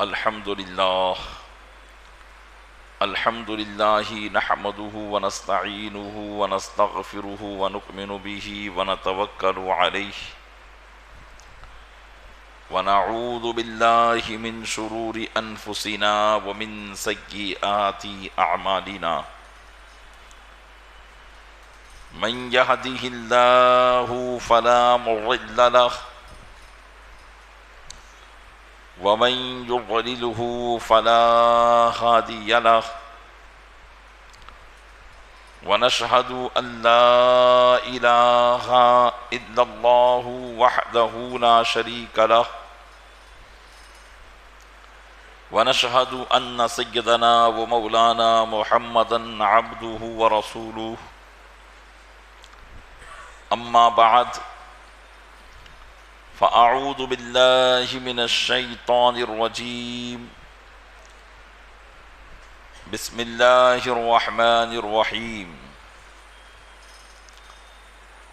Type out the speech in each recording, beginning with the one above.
الحمد لله نحمده ونستعينه ونستغفره ونؤمن به ونتوكل عليه ونعوذ بالله من شرور أنفسنا ومن سيئات أعمالنا من يهده الله فلا مضل له ومن يضلله فلا هادي له ونشهد أن لا إله إلا الله وحده لا شريك له ونشهد أن سيدنا ومولانا محمدا عبده ورسوله أما بعد فأعوذ بالله من الشيطان الرجيم بسم الله الرحمن الرحيم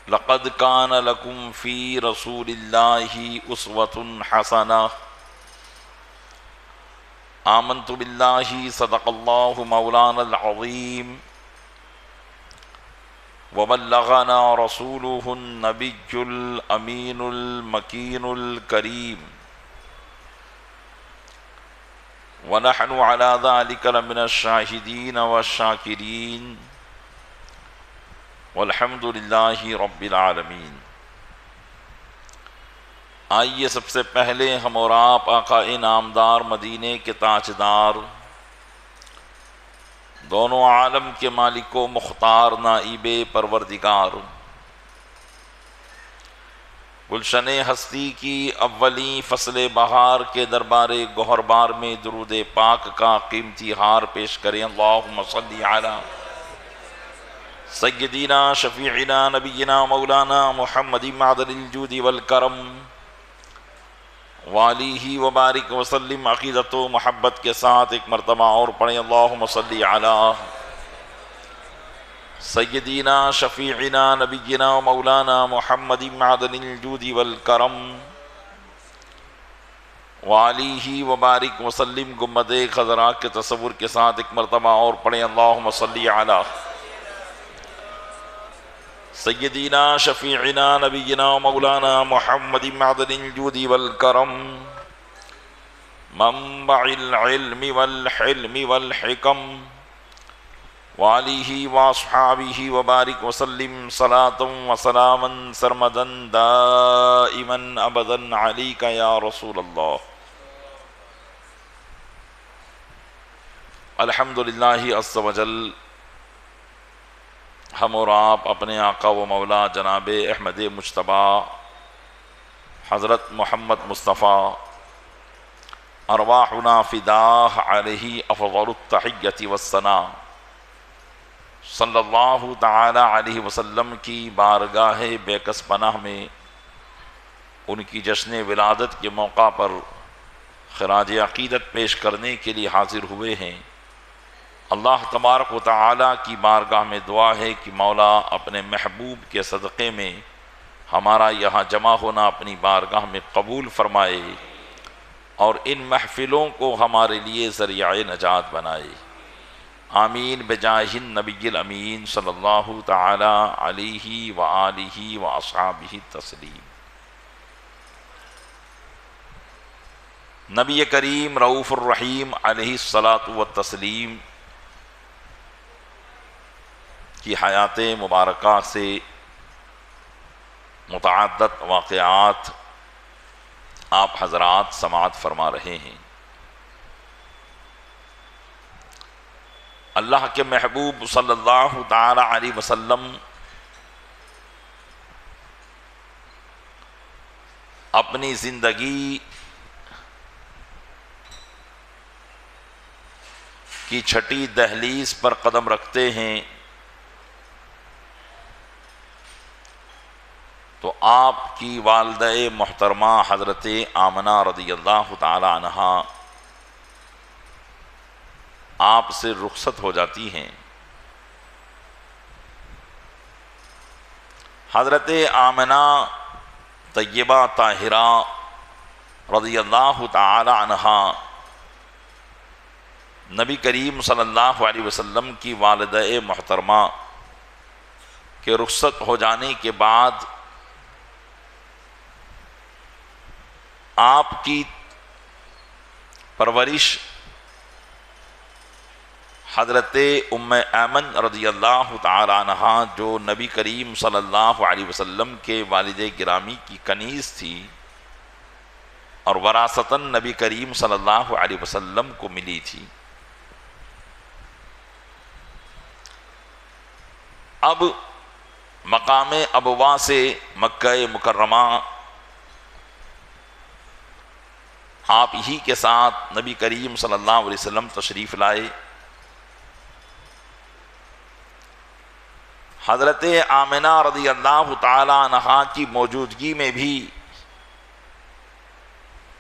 لقد كان لكم في رسول الله أسوة حسنة آمنت بالله صدق الله مولانا العظيم وبلغنا رسوله النبي الأمين المكين الكريم ونحن على ذلك لمن الشاهدين والشاكرين والحمد لله رب العالمين۔ آئیے سب سے پہلے ہم اور آپ آقا انعامدار مدینے کے تاجدار دونوں عالم کے مالک و مختار نائب پروردگار گلشن ہستی کی اولین فصل بہار کے دربار گوہربار میں درود پاک کا قیمتی ہار پیش کریں۔ اللہم صلی علی سیدنا شفیعنا نبینا مولانا محمد معدن الجود والکرم وآلہ وبارک وسلم۔ عقیدت و محبت کے ساتھ ایک مرتبہ اور پڑھیں، اللہم صلی علی سیدنا شفیعنا نبینا مولانا محمد معدن الجود والکرم وآلہ وبارک وسلم۔ گنبد خضراء کے تصور کے ساتھ ایک مرتبہ اور پڑھیں، اللہم صلی علی سیدنا شفیعنا نبینا مولانا محمد معدن الجود والکرم منبع العلم والحلم والحکم وآلہ واصحابہ وبارک وسلم صلاة وسلاما سرمدا دائما ابدا علیک یا رسول اللہ۔ الحمدللہ عز وجل ہم اور آپ اپنے آقا و مولا جناب احمد مجتبیٰ حضرت محمد مصطفیٰ ارواحنا فداہ علیہ افضل التحیۃ والثناء صلی اللہ تعالی علیہ وسلم کی بارگاہ بے کس پناہ میں ان کی جشن ولادت کے موقع پر خراج عقیدت پیش کرنے کے لیے حاضر ہوئے ہیں۔ اللہ تبارک و تعالی کی بارگاہ میں دعا ہے کہ مولا اپنے محبوب کے صدقے میں ہمارا یہاں جمع ہونا اپنی بارگاہ میں قبول فرمائے اور ان محفلوں کو ہمارے لیے ذریعہ نجات بنائے، آمین بجاہ النبی الامین صلی اللہ تعالی علیہ وآلہ واصحابہ تسلیم۔ نبی کریم رؤوف الرحیم علیہ الصلاۃ والتسلیم کی حیات مبارکہ سے متعدد واقعات آپ حضرات سماعت فرما رہے ہیں۔ اللہ کے محبوب صلی اللہ تعالی علیہ وسلم اپنی زندگی کی چھٹی دہلیز پر قدم رکھتے ہیں تو آپ کی والدہ محترمہ حضرت آمنہ رضی اللہ تعالی عنہا آپ سے رخصت ہو جاتی ہیں۔ حضرت آمنہ طیبہ طاہرہ رضی اللہ تعالی عنہا نبی کریم صلی اللہ علیہ وسلم کی والدہ محترمہ کے رخصت ہو جانے کے بعد آپ کی پرورش حضرت ام ایمن رضی اللہ تعالی عنہا جو نبی کریم صلی اللہ علیہ وسلم کے والد گرامی کی کنیز تھی اور وراثتاً نبی کریم صلی اللہ علیہ وسلم کو ملی تھی، اب مقام ابوا سے مکہ مکرمہ آپ ہی کے ساتھ نبی کریم صلی اللہ علیہ وسلم تشریف لائے۔ حضرت آمنہ رضی اللہ تعالی عنہا کی موجودگی میں بھی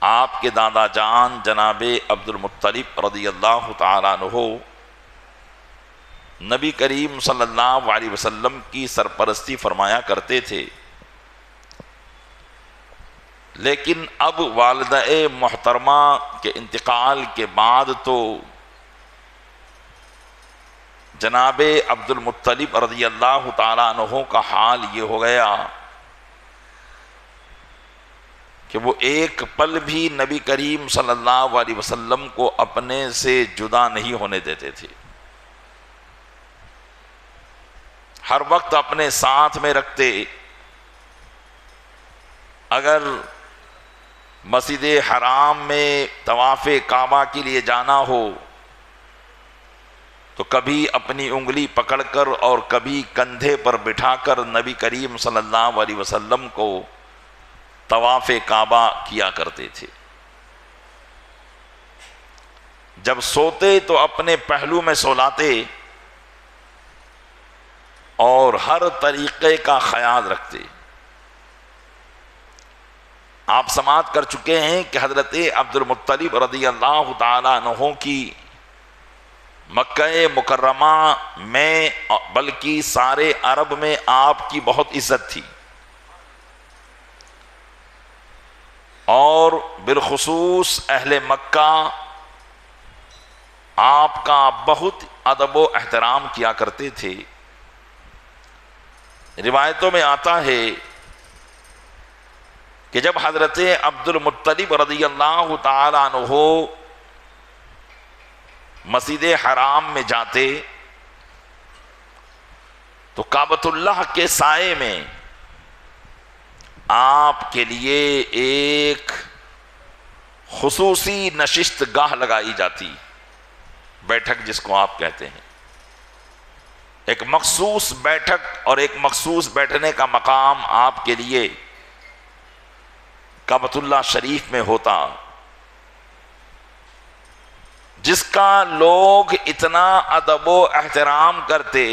آپ کے دادا جان جناب عبد المطلب رضی اللہ تعالی عنہ نبی کریم صلی اللہ علیہ وسلم کی سرپرستی فرمایا کرتے تھے، لیکن اب والدہ محترمہ کے انتقال کے بعد تو جناب عبد المطلب رضی اللہ تعالیٰ عنہ کا حال یہ ہو گیا کہ وہ ایک پل بھی نبی کریم صلی اللہ علیہ وسلم کو اپنے سے جدا نہیں ہونے دیتے تھے، ہر وقت اپنے ساتھ میں رکھتے۔ اگر مسجد حرام میں طواف کعبہ کے لیے جانا ہو تو کبھی اپنی انگلی پکڑ کر اور کبھی کندھے پر بٹھا کر نبی کریم صلی اللہ علیہ وسلم کو طواف کعبہ کیا کرتے تھے۔ جب سوتے تو اپنے پہلو میں سولاتے اور ہر طریقے کا خیال رکھتے۔ آپ سماعت کر چکے ہیں کہ حضرت عبد المطلب رضی اللہ تعالی عنہ کی مکہ مکرمہ میں بلکہ سارے عرب میں آپ کی بہت عزت تھی، اور بالخصوص اہل مکہ آپ کا بہت ادب و احترام کیا کرتے تھے۔ روایتوں میں آتا ہے کہ جب حضرت عبد المطلب رضی اللہ تعالی عنہ مسجد حرام میں جاتے تو کعبۃ اللہ کے سائے میں آپ کے لیے ایک خصوصی نشست گاہ لگائی جاتی، بیٹھک جس کو آپ کہتے ہیں، ایک مخصوص بیٹھک اور ایک مخصوص بیٹھنے کا مقام آپ کے لیے کعبۃ اللہ شریف میں ہوتا، جس کا لوگ اتنا ادب و احترام کرتے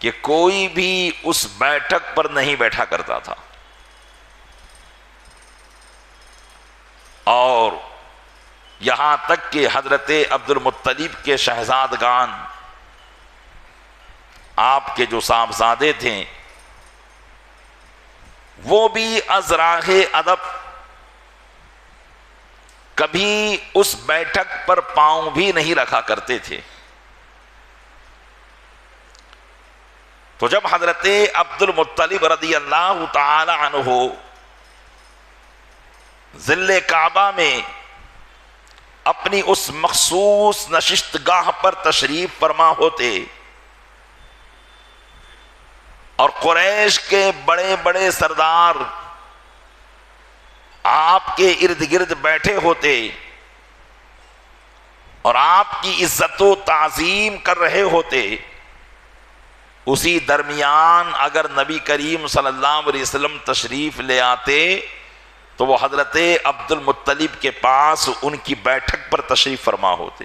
کہ کوئی بھی اس بیٹھک پر نہیں بیٹھا کرتا تھا، اور یہاں تک کہ حضرت عبد المطلب کے شہزادگان آپ کے جو صاحبزادے تھے وہ بھی از راہ ادب کبھی اس بیٹھک پر پاؤں بھی نہیں رکھا کرتے تھے۔ تو جب حضرت عبد المطلب رضی اللہ تعالی عنہ ظل کعبہ میں اپنی اس مخصوص نشست گاہ پر تشریف فرما ہوتے اور قریش کے بڑے بڑے سردار آپ کے ارد گرد بیٹھے ہوتے اور آپ کی عزت و تعظیم کر رہے ہوتے، اسی درمیان اگر نبی کریم صلی اللہ علیہ وسلم تشریف لے آتے تو وہ حضرت عبد المطلب کے پاس ان کی بیٹھک پر تشریف فرما ہوتے،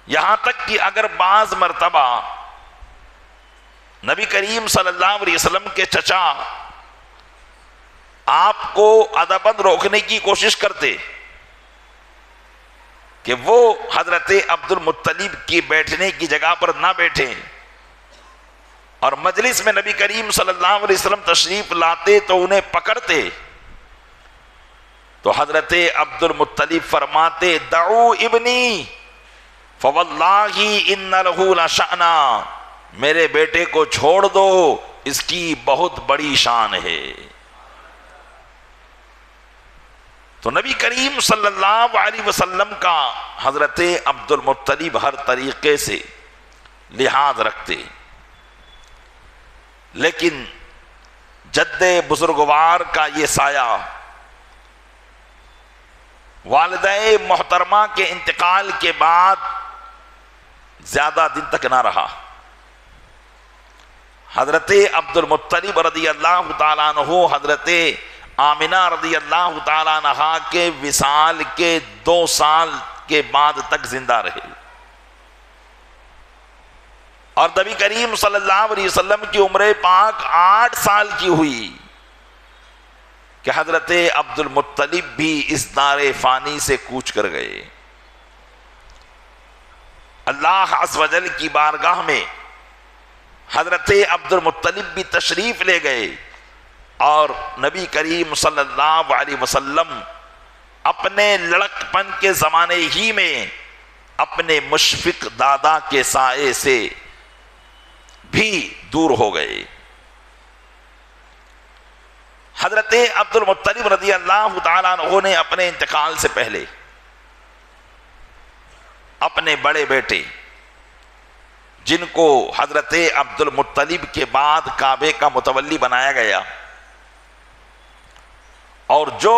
یہاں تک کہ اگر بعض مرتبہ نبی کریم صلی اللہ علیہ وسلم کے چچا آپ کو ادباً روکنے کی کوشش کرتے کہ وہ حضرت عبد المطلب کی بیٹھنے کی جگہ پر نہ بیٹھیں، اور مجلس میں نبی کریم صلی اللہ علیہ وسلم تشریف لاتے تو انہیں پکڑتے تو حضرت عبد المطلب فرماتے دعو ابنی فواللہ ان لہ لشأنا، میرے بیٹے کو چھوڑ دو، اس کی بہت بڑی شان ہے۔ تو نبی کریم صلی اللہ علیہ وسلم کا حضرت عبد المطلب ہر طریقے سے لحاظ رکھتے، لیکن جد بزرگوار کا یہ سایہ والدہ محترمہ کے انتقال کے بعد زیادہ دن تک نہ رہا۔ حضرت عبد المطلب رضی اللہ تعالیٰ عنہ حضرت آمنہ رضی اللہ تعالیٰ عنہا کے وصال کے 2 سال کے بعد تک زندہ رہے، اور نبی کریم صلی اللہ علیہ وسلم کی عمر پاک 8 سال کی ہوئی کہ حضرت عبد المطلب بھی اس دار فانی سے کوچ کر گئے۔ اللہ عز و جل کی بارگاہ میں حضرت عبد المطلب بھی تشریف لے گئے، اور نبی کریم صلی اللہ علیہ وسلم اپنے لڑک پن کے زمانے ہی میں اپنے مشفق دادا کے سائے سے بھی دور ہو گئے۔ حضرت عبد المطلب رضی اللہ تعالیٰ عنہ نے اپنے انتقال سے پہلے اپنے بڑے بیٹے، جن کو حضرت عبد المطلب کے بعد کعبے کا متولی بنایا گیا، اور جو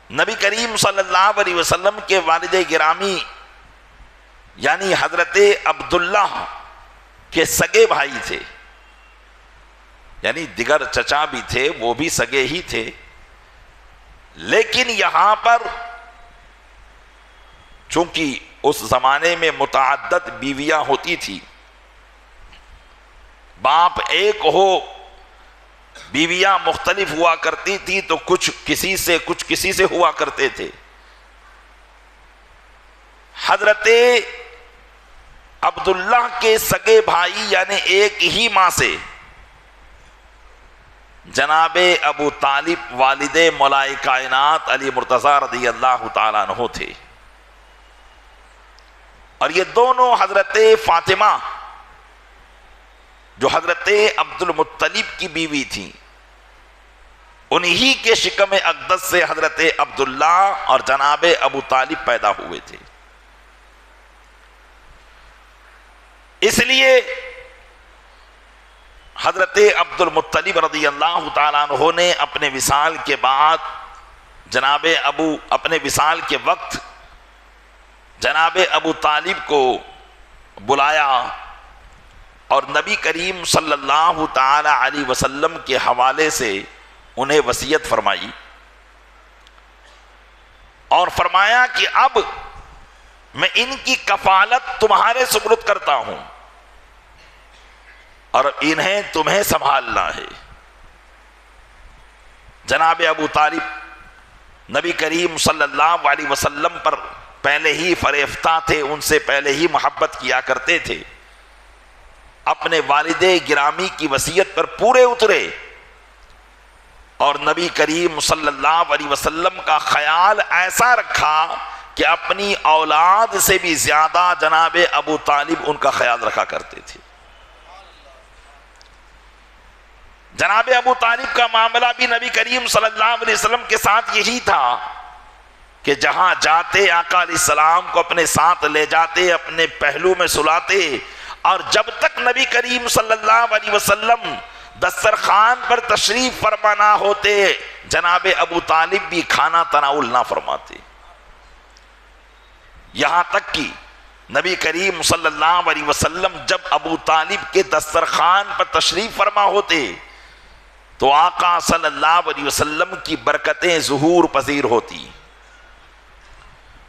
نبی کریم صلی اللہ علیہ وسلم کے والد گرامی یعنی حضرت عبداللہ کے سگے بھائی تھے، یعنی دیگر چچا بھی تھے، وہ بھی سگے ہی تھے، لیکن یہاں پر چونکہ اس زمانے میں متعدد بیویاں ہوتی تھی، باپ ایک ہو بیویاں مختلف ہوا کرتی تھی، تو کچھ کسی سے ہوا کرتے تھے۔ حضرت عبداللہ کے سگے بھائی یعنی ایک ہی ماں سے جناب ابو طالب والد مولا کائنات علی مرتضی رضی اللہ تعالیٰ عنہ تھے، اور یہ دونوں حضرت فاطمہ جو حضرت عبد المطلب کی بیوی تھی، انہی کے شکم اقدس سے حضرت عبداللہ اور جناب ابو طالب پیدا ہوئے تھے۔ اس لیے حضرت عبد المطلب رضی اللہ تعالیٰ عنہ نے اپنے وصال کے بعد اپنے وصال کے وقت جناب ابو طالب کو بلایا، اور نبی کریم صلی اللہ تعالی علیہ وسلم کے حوالے سے انہیں وصیت فرمائی، اور فرمایا کہ اب میں ان کی کفالت تمہارے سپرد کرتا ہوں، اور انہیں تمہیں سنبھالنا ہے۔ جناب ابو طالب نبی کریم صلی اللہ علیہ وسلم پر پہلے ہی فریفتہ تھے، ان سے پہلے ہی محبت کیا کرتے تھے، اپنے والد گرامی کی وصیت پر پورے اترے، اور نبی کریم صلی اللہ علیہ وسلم کا خیال ایسا رکھا کہ اپنی اولاد سے بھی زیادہ جناب ابو طالب ان کا خیال رکھا کرتے تھے۔ جناب ابو طالب کا معاملہ بھی نبی کریم صلی اللہ علیہ وسلم کے ساتھ یہی تھا کہ جہاں جاتے آقا علیہ السلام کو اپنے ساتھ لے جاتے، اپنے پہلو میں سلاتے، اور جب تک نبی کریم صلی اللہ علیہ وسلم دسترخوان پر تشریف فرما نہ ہوتے، جناب ابو طالب بھی کھانا تناول نہ فرماتے، یہاں تک کہ نبی کریم صلی اللہ علیہ وسلم جب ابو طالب کے دسترخوان پر تشریف فرما ہوتے تو آقا صلی اللہ علیہ وسلم کی برکتیں ظہور پذیر ہوتی،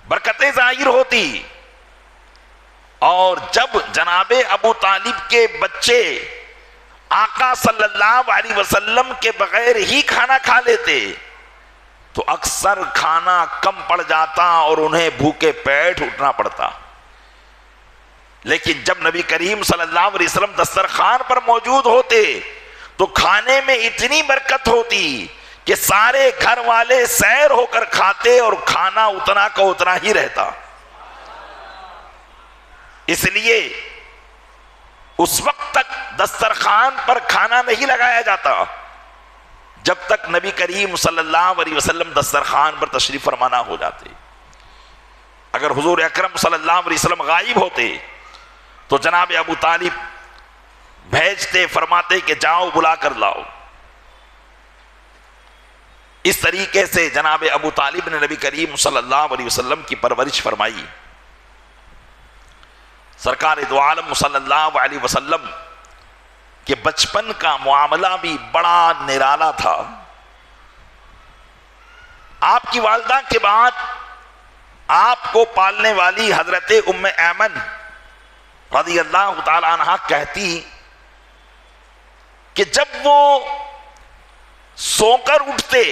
برکتیں ظاہر ہوتی، اور جب جناب ابو طالب کے بچے آقا صلی اللہ علیہ وسلم کے بغیر ہی کھانا کھا لیتے تو اکثر کھانا کم پڑ جاتا اور انہیں بھوکے پیٹ اٹھنا پڑتا، لیکن جب نبی کریم صلی اللہ علیہ وسلم دسترخوان پر موجود ہوتے تو کھانے میں اتنی برکت ہوتی کہ سارے گھر والے سیر ہو کر کھاتے اور کھانا اتنا کا اتنا ہی رہتا. اس لیے اس وقت تک دسترخوان پر کھانا نہیں لگایا جاتا جب تک نبی کریم صلی اللہ علیہ وسلم دسترخوان پر تشریف فرمانا ہو جاتے. اگر حضور اکرم صلی اللہ علیہ وسلم غائب ہوتے تو جناب ابو طالب بھیجتے، فرماتے کہ جاؤ بلا کر لاؤ. اس طریقے سے جناب ابو طالب نے نبی کریم صلی اللہ علیہ وسلم کی پرورش فرمائی. سرکار دو عالم صلی اللہ علیہ وسلم کہ بچپن کا معاملہ بھی بڑا نرالا تھا. آپ کی والدہ کے بعد آپ کو پالنے والی حضرت ام ایمن رضی اللہ تعالی عنہ کہتی کہ جب وہ سو کر اٹھتے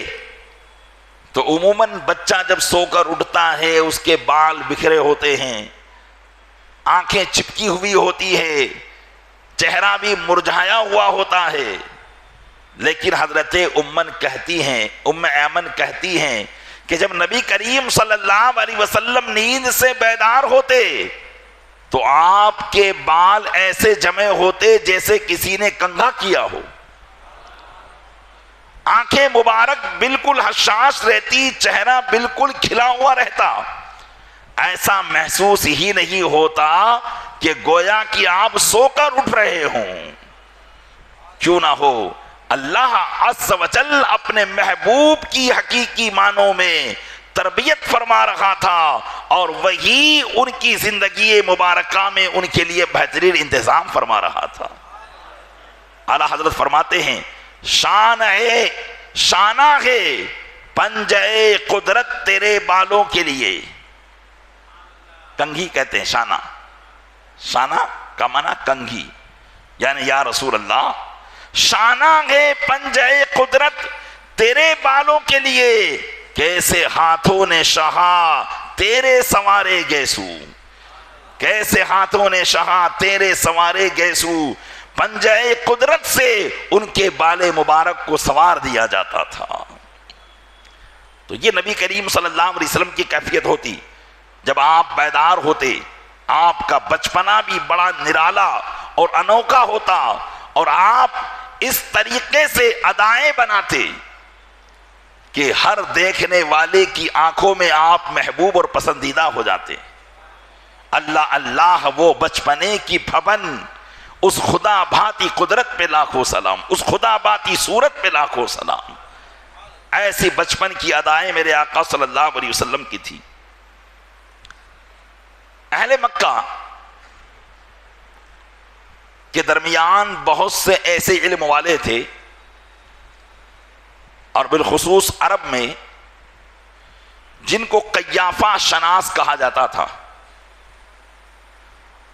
تو عموماً بچہ جب سو کر اٹھتا ہے اس کے بال بکھرے ہوتے ہیں، آنکھیں چپکی ہوئی ہوتی ہے، چہرہ بھی مرجھایا ہوا ہوتا ہے. لیکن حضرت ام ایمن کہتی ہیں کہ جب نبی کریم صلی اللہ علیہ وسلم نیند سے بیدار ہوتے تو آپ کے بال ایسے جمے ہوتے جیسے کسی نے کنگھا کیا ہو. آنکھیں مبارک بالکل حساس رہتی، چہرہ بالکل کھلا ہوا رہتا. ایسا محسوس ہی نہیں ہوتا کہ گویا کہ آپ سو کر اٹھ رہے ہوں. کیوں نہ ہو اللہ عز و جل اپنے محبوب کی حقیقی معنوں میں تربیت فرما رہا تھا اور وہی ان کی زندگی مبارکہ میں ان کے لیے بہترین انتظام فرما رہا تھا. اعلیٰ حضرت فرماتے ہیں شانہ ہے پنجے قدرت تیرے بالوں کے لیے. کنگھی کہتے ہیں شانہ کا معنی کنگھی، یعنی یا رسول اللہ شانہ ہے پنجے قدرت تیرے بالوں کے لیے، کیسے ہاتھوں نے شہا تیرے سوارے گیسو. کیسے ہاتھوں نے شہا تیرے سوارے گیسو. پنجے قدرت سے ان کے بال مبارک کو سوار دیا جاتا تھا. تو یہ نبی کریم صلی اللہ علیہ وسلم کی کیفیت ہوتی. جب آپ بیدار ہوتے آپ کا بچپنا بھی بڑا نرالا اور انوکھا ہوتا اور آپ اس طریقے سے ادائیں بناتے کہ ہر دیکھنے والے کی آنکھوں میں آپ محبوب اور پسندیدہ ہو جاتے. اللہ اللہ وہ بچپنے کی پھبن، اس خدا بھاتی قدرت پہ لاکھوں سلام، اس خدا بھاتی صورت پہ لاکھوں سلام. ایسی بچپن کی ادائیں میرے آقا صلی اللہ علیہ وسلم کی تھی. اہل مکہ کے درمیان بہت سے ایسے علم والے تھے اور بالخصوص عرب میں جن کو قیافہ شناس کہا جاتا تھا.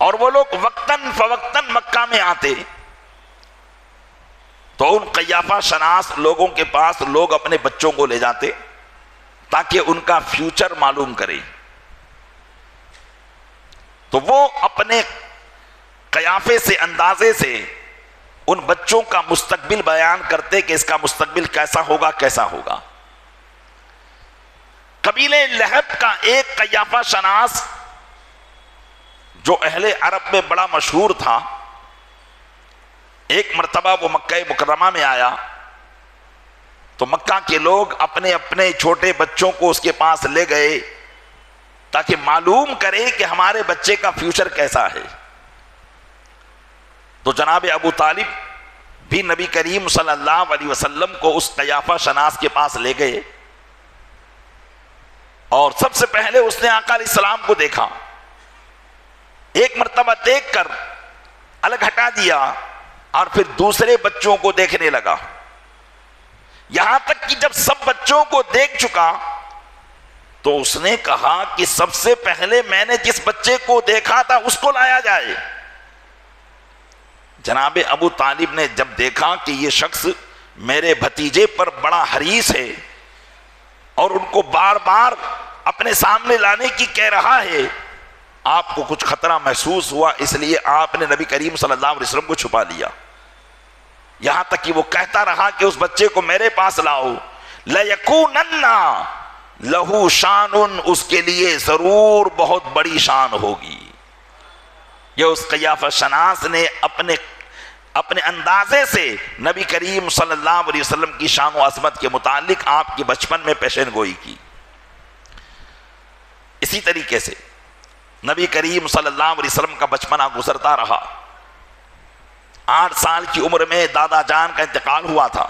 اور وہ لوگ وقتاً فوقتاً مکہ میں آتے تو ان قیافہ شناس لوگوں کے پاس لوگ اپنے بچوں کو لے جاتے تاکہ ان کا فیوچر معلوم کرے. تو وہ اپنے قیافے سے، اندازے سے ان بچوں کا مستقبل بیان کرتے کہ اس کا مستقبل کیسا ہوگا. قبیلے لہب کا ایک قیافہ شناس جو اہل عرب میں بڑا مشہور تھا، ایک مرتبہ وہ مکہ مکرمہ میں آیا تو مکہ کے لوگ اپنے اپنے چھوٹے بچوں کو اس کے پاس لے گئے تاکہ معلوم کرے کہ ہمارے بچے کا فیوچر کیسا ہے. تو جناب ابو طالب بھی نبی کریم صلی اللہ علیہ وسلم کو اس قیافہ شناس کے پاس لے گئے اور سب سے پہلے اس نے آقا علیہ السلام کو دیکھا. ایک مرتبہ دیکھ کر الگ ہٹا دیا اور پھر دوسرے بچوں کو دیکھنے لگا. یہاں تک کہ جب سب بچوں کو دیکھ چکا تو اس نے کہا کہ سب سے پہلے میں نے جس بچے کو دیکھا تھا اس کو لایا جائے. جناب ابو طالب نے جب دیکھا کہ یہ شخص میرے بھتیجے پر بڑا حریص ہے اور ان کو بار بار اپنے سامنے لانے کی کہہ رہا ہے، آپ کو کچھ خطرہ محسوس ہوا، اس لیے آپ نے نبی کریم صلی اللہ علیہ وسلم کو چھپا لیا. یہاں تک کہ وہ کہتا رہا کہ اس بچے کو میرے پاس لاؤ، لَيَكُونَنَّ لَهُ شَانٌ، اس کے لیے ضرور بہت بڑی شان ہوگی۔ یہ اس قیافہ شناس نے اپنے اندازے سے نبی کریم صلی اللہ علیہ وسلم کی شان و عظمت کے متعلق آپ کی بچپن میں پیشین گوئی کی۔ اسی طریقے سے نبی کریم صلی اللہ علیہ وسلم کا بچپنا گزرتا رہا۔ 8 سال کی عمر میں دادا جان کا انتقال ہوا تھا،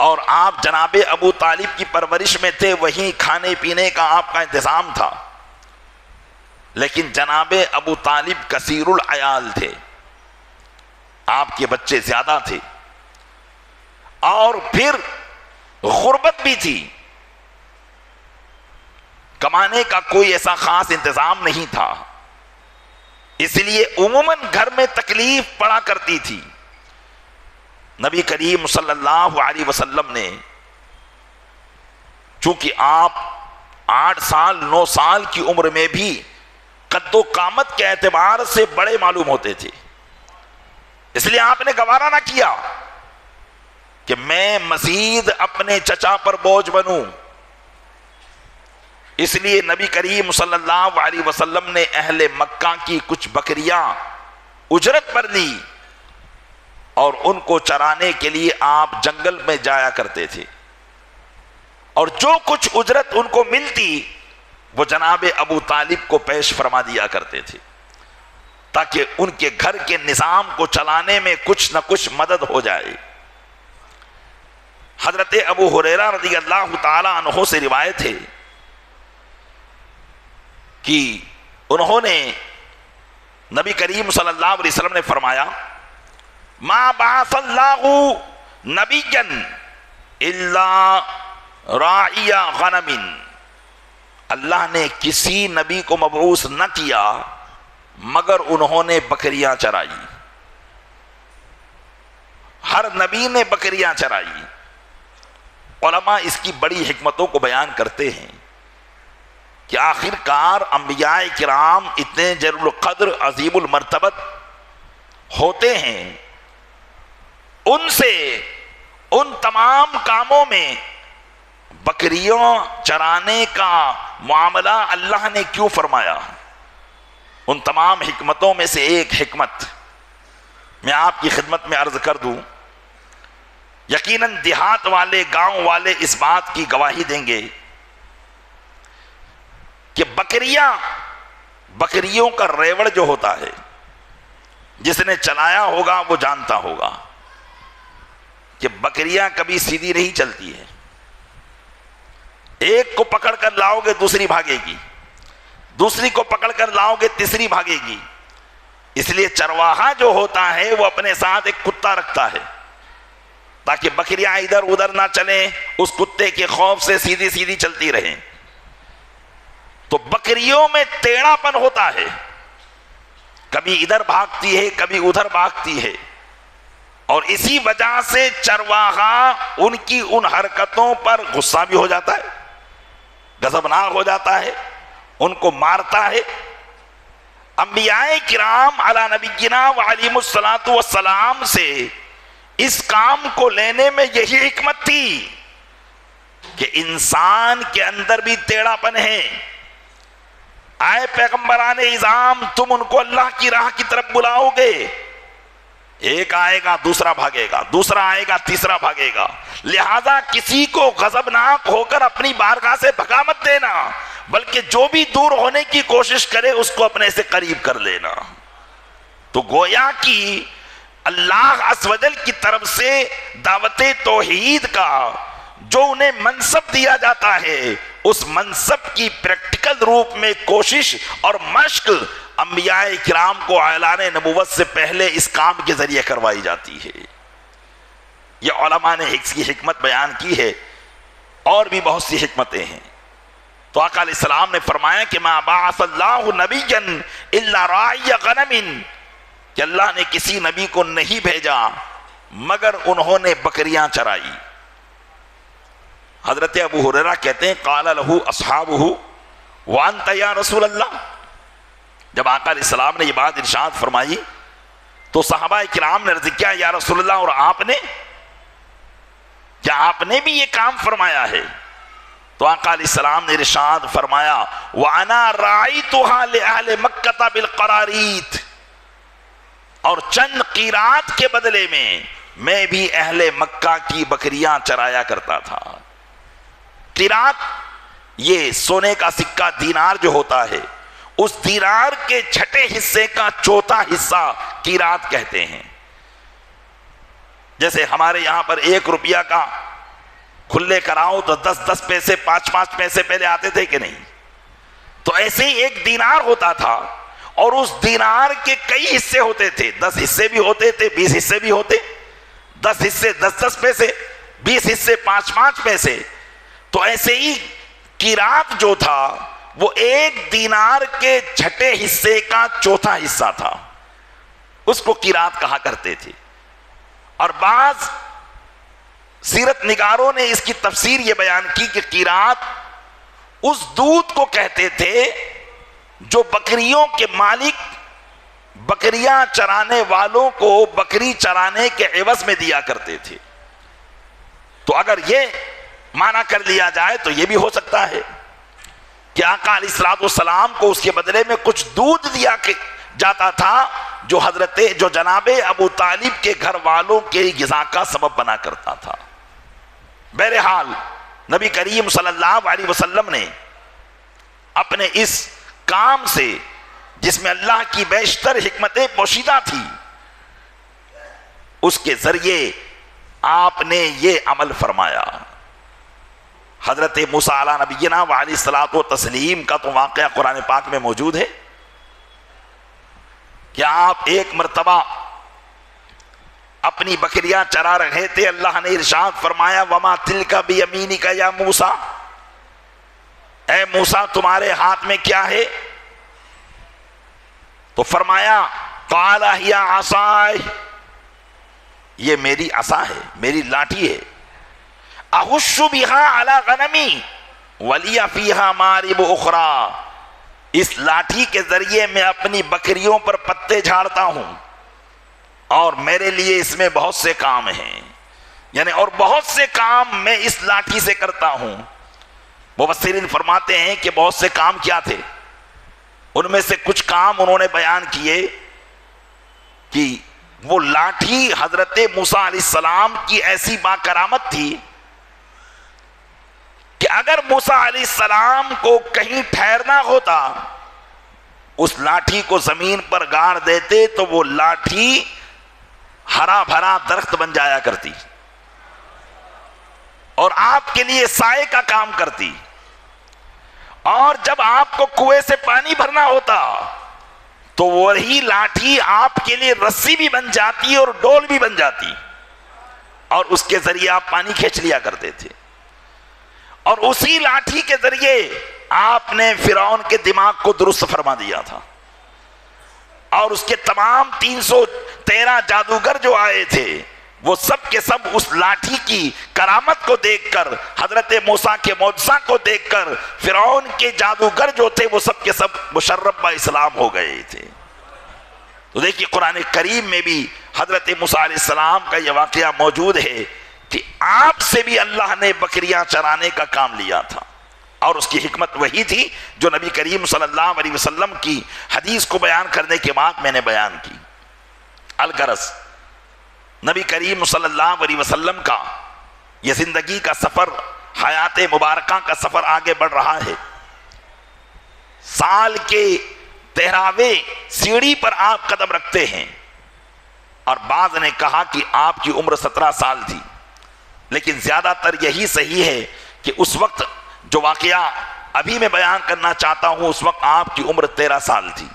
اور آپ جناب ابو طالب کی پرورش میں تھے، وہیں کھانے پینے کا آپ کا انتظام تھا۔ لیکن جناب ابو طالب کثیر العیال تھے، آپ کے بچے زیادہ تھے، اور پھر غربت بھی تھی، کمانے کا کوئی ایسا خاص انتظام نہیں تھا، اس لیے عموماً گھر میں تکلیف پڑا کرتی تھی۔ نبی کریم صلی اللہ علیہ وسلم نے، چونکہ آپ 8 سال 9 سال کی عمر میں بھی قد و قامت کے اعتبار سے بڑے معلوم ہوتے تھے، اس لیے آپ نے گوارا نہ کیا کہ میں مزید اپنے چچا پر بوجھ بنوں۔ اس لیے نبی کریم صلی اللہ علیہ وسلم نے اہل مکہ کی کچھ بکریاں اجرت پر لی، اور ان کو چرانے کے لیے آپ جنگل میں جایا کرتے تھے، اور جو کچھ اجرت ان کو ملتی وہ جناب ابو طالب کو پیش فرما دیا کرتے تھے، تاکہ ان کے گھر کے نظام کو چلانے میں کچھ نہ کچھ مدد ہو جائے۔ حضرت ابو ہریرہ رضی اللہ تعالی عنہ سے روایت ہے کہ انہوں نے نبی کریم صلی اللہ علیہ وسلم نے فرمایا، ما بعث اللہ نبیا الا راعی غنم، اللہ نے کسی نبی کو مبعوث نہ کیا مگر انہوں نے بکریاں چرائی، ہر نبی نے بکریاں چرائی۔ علماء اس کی بڑی حکمتوں کو بیان کرتے ہیں کہ آخر کار انبیاء کرام اتنے جلیل القدر عظیم المرتبت ہوتے ہیں، ان سے ان تمام کاموں میں بکریوں چرانے کا معاملہ اللہ نے کیوں فرمایا؟ ان تمام حکمتوں میں سے ایک حکمت میں آپ کی خدمت میں عرض کر دوں، یقیناً دیہات والے گاؤں والے اس بات کی گواہی دیں گے کہ بکریوں کا ریوڑ جو ہوتا ہے، جس نے چلایا ہوگا وہ جانتا ہوگا کہ بکریاں کبھی سیدھی نہیں چلتی ہے، ایک کو پکڑ کر لاؤ گے دوسری بھاگے گی، دوسری کو پکڑ کر لاؤ گے تیسری بھاگے گی۔ اس لیے چرواہا جو ہوتا ہے وہ اپنے ساتھ ایک کتا رکھتا ہے تاکہ بکریاں ادھر ادھر نہ چلیں، اس کتے کے خوف سے سیدھی سیدھی چلتی رہیں۔ تو بکریوں میں ٹیڑھا پن ہوتا ہے، کبھی ادھر بھاگتی ہے کبھی ادھر بھاگتی ہے، اور اسی وجہ سے چرواہا ان کی ان حرکتوں پر غصہ بھی ہو جاتا ہے، غضبناک ہو جاتا ہے، ان کو مارتا ہے۔ انبیاء کرام علی نبینا وعلیہم الصلاۃ والسلام سے اس کام کو لینے میں یہی حکمت تھی کہ انسان کے اندر بھی ٹیڑھا پن ہے۔ آئے پیغمبران اعظام، تم ان کو اللہ کی راہ کی طرف بلاؤ گے، ایک آئے گا دوسرا بھاگے گا، دوسرا آئے گا تیسرا بھاگے گا، لہذا کسی کو غضبناک ہو کر اپنی بارگاہ سے بھگا مت دینا، بلکہ جو بھی دور ہونے کی کوشش کرے اس کو اپنے سے قریب کر لینا۔ تو گویا کہ اللہ عز و جل کی طرف سے دعوت توحید کا جو انہیں منصب دیا جاتا ہے، اس منصب کی پریکٹیکل روپ میں کوشش اور مشق انبیاء کرام کو اعلان نبوت سے پہلے اس کام کے ذریعے کروائی جاتی ہے۔ یہ علماء نے اس کی حکمت بیان کی ہے، اور بھی بہت سی حکمتیں ہیں۔ تو آقا علیہ السلام نے فرمایا کہ ما بعث اللہ نبیا الا راعی غنم، کہ اللہ نے کسی نبی کو نہیں بھیجا مگر انہوں نے بکریاں چرائی۔ حضرت ابو ہریرہ کہتے ہیں قال لہ اصحابہ وانت یا رسول اللہ، جب آقا علیہ السلام نے یہ بات ارشاد فرمائی تو صحابہ کرام نے عرض کیا یا رسول اللہ، اور آپ نے؟ کیا آپ نے بھی یہ کام فرمایا ہے؟ تو آقا علیہ السلام نے ارشاد فرمایا وَأَنَا رَعَيْتُهَا لِأَهْلِ مَكَّةَ بِالْقَرَارِيطِ، اور چند قیرات کے بدلے میں بھی اہل مکہ کی بکریاں چرایا کرتا تھا۔ قیرات یہ سونے کا سکہ دینار جو ہوتا ہے، اس دینار کے چھٹے حصے کا چوتھا حصہ قیرات کہتے ہیں۔ جیسے ہمارے یہاں پر 1 روپیہ کا کھلے کراؤ تو 10 پیسے 5 پیسے پہلے آتے تھے کہ نہیں؟ تو ایسے ہی ایک دینار ہوتا تھا، اور اس دینار کے کئی حصے ہوتے تھے، 10 حصے بھی ہوتے تھے، 20 حصے بھی ہوتے، 10 حصے 10 پیسے، 20 حصے 5 پیسے۔ تو ایسے ہی قیرات جو تھا وہ ایک دینار کے چھٹے حصے کا چوتھا حصہ تھا، اس کو قیرات کہا کرتے تھے۔ اور بعض سیرت نگاروں نے اس کی تفسیر یہ بیان کی کہ قیرات اس دودھ کو کہتے تھے جو بکریوں کے مالک بکریاں چرانے والوں کو بکری چرانے کے عوض میں دیا کرتے تھے۔ تو اگر یہ معنی کر لیا جائے تو یہ بھی ہو سکتا ہے کہ آقا علیہ السلام کو اس کے بدلے میں کچھ دودھ دیا جاتا تھا جو جناب ابو طالب کے گھر والوں کے غذا کا سبب بنا کرتا تھا۔ بہرحال نبی کریم صلی اللہ علیہ وسلم نے اپنے اس کام سے، جس میں اللہ کی بیشتر حکمتیں پوشیدہ تھی، اس کے ذریعے آپ نے یہ عمل فرمایا۔ حضرت موسیٰ علیہ نبینا وعلیہ الصلاۃ والتسلیم کا تو واقعہ قرآن پاک میں موجود ہے کہ آپ ایک مرتبہ اپنی بکریاں چرا رہے تھے، اللہ نے ارشاد فرمایا وَمَا تِلْكَ بِيَمِينِكَ يَا موسیٰ، اے موسیٰ تمہارے ہاتھ میں کیا ہے؟ تو فرمایا قَالَ هِيَ عَصَايَ، یہ میری عصا ہے، میری لاٹھی ہے، أَحُشُّ بِهَا عَلَى غَنَمِي وَلِيَ فِيهَا مَارِبُ أُخْرَى، اس لاٹھی کے ذریعے میں اپنی بکریوں پر پتے جھاڑتا ہوں، اور میرے لیے اس میں بہت سے کام ہیں، یعنی اور بہت سے کام میں اس لاٹھی سے کرتا ہوں۔ مفسرین فرماتے ہیں کہ بہت سے کام کیا تھے؟ ان میں سے کچھ کام انہوں نے بیان کیے کہ وہ لاٹھی حضرت موسیٰ علیہ السلام کی ایسی باکرامت تھی کہ اگر موسیٰ علیہ السلام کو کہیں ٹھہرنا ہوتا، اس لاٹھی کو زمین پر گاڑ دیتے تو وہ لاٹھی ہرا بھرا درخت بن جایا کرتی اور آپ کے لیے سائے کا کام کرتی، اور جب آپ کو کنویں سے پانی بھرنا ہوتا تو وہی لاٹھی آپ کے لیے رسی بھی بن جاتی اور ڈول بھی بن جاتی، اور اس کے ذریعے آپ پانی کھینچ لیا کرتے تھے۔ اور اسی لاٹھی کے ذریعے آپ نے فرعون کے دماغ کو درست فرما دیا تھا، اور اس کے تمام 313 جادوگر جو آئے تھے وہ سب کے سب اس لاٹھی کی کرامت کو دیکھ کر، حضرت موسیٰ کے معجزہ کو دیکھ کر فرعون کے جادوگر جو تھے وہ سب کے سب مشرف با اسلام ہو گئے تھے۔ تو دیکھیے قرآن کریم میں بھی حضرت موسیٰ علیہ السلام کا یہ واقعہ موجود ہے کہ آپ سے بھی اللہ نے بکریاں چرانے کا کام لیا تھا، اور اس کی حکمت وہی تھی جو نبی کریم صلی اللہ علیہ وسلم کی حدیث کو بیان کرنے کے بعد میں نے بیان کی۔ الغرض نبی کریم صلی اللہ علیہ وسلم کا یہ زندگی کا سفر، حیات مبارکہ کا سفر آگے بڑھ رہا ہے۔ سال کے 13ویں سیڑھی پر آپ قدم رکھتے ہیں، اور بعض نے کہا کہ آپ کی عمر 17 سال تھی، لیکن زیادہ تر یہی صحیح ہے کہ اس وقت جو واقعہ ابھی میں بیان کرنا چاہتا ہوں اس وقت آپ کی عمر 13 سال تھی،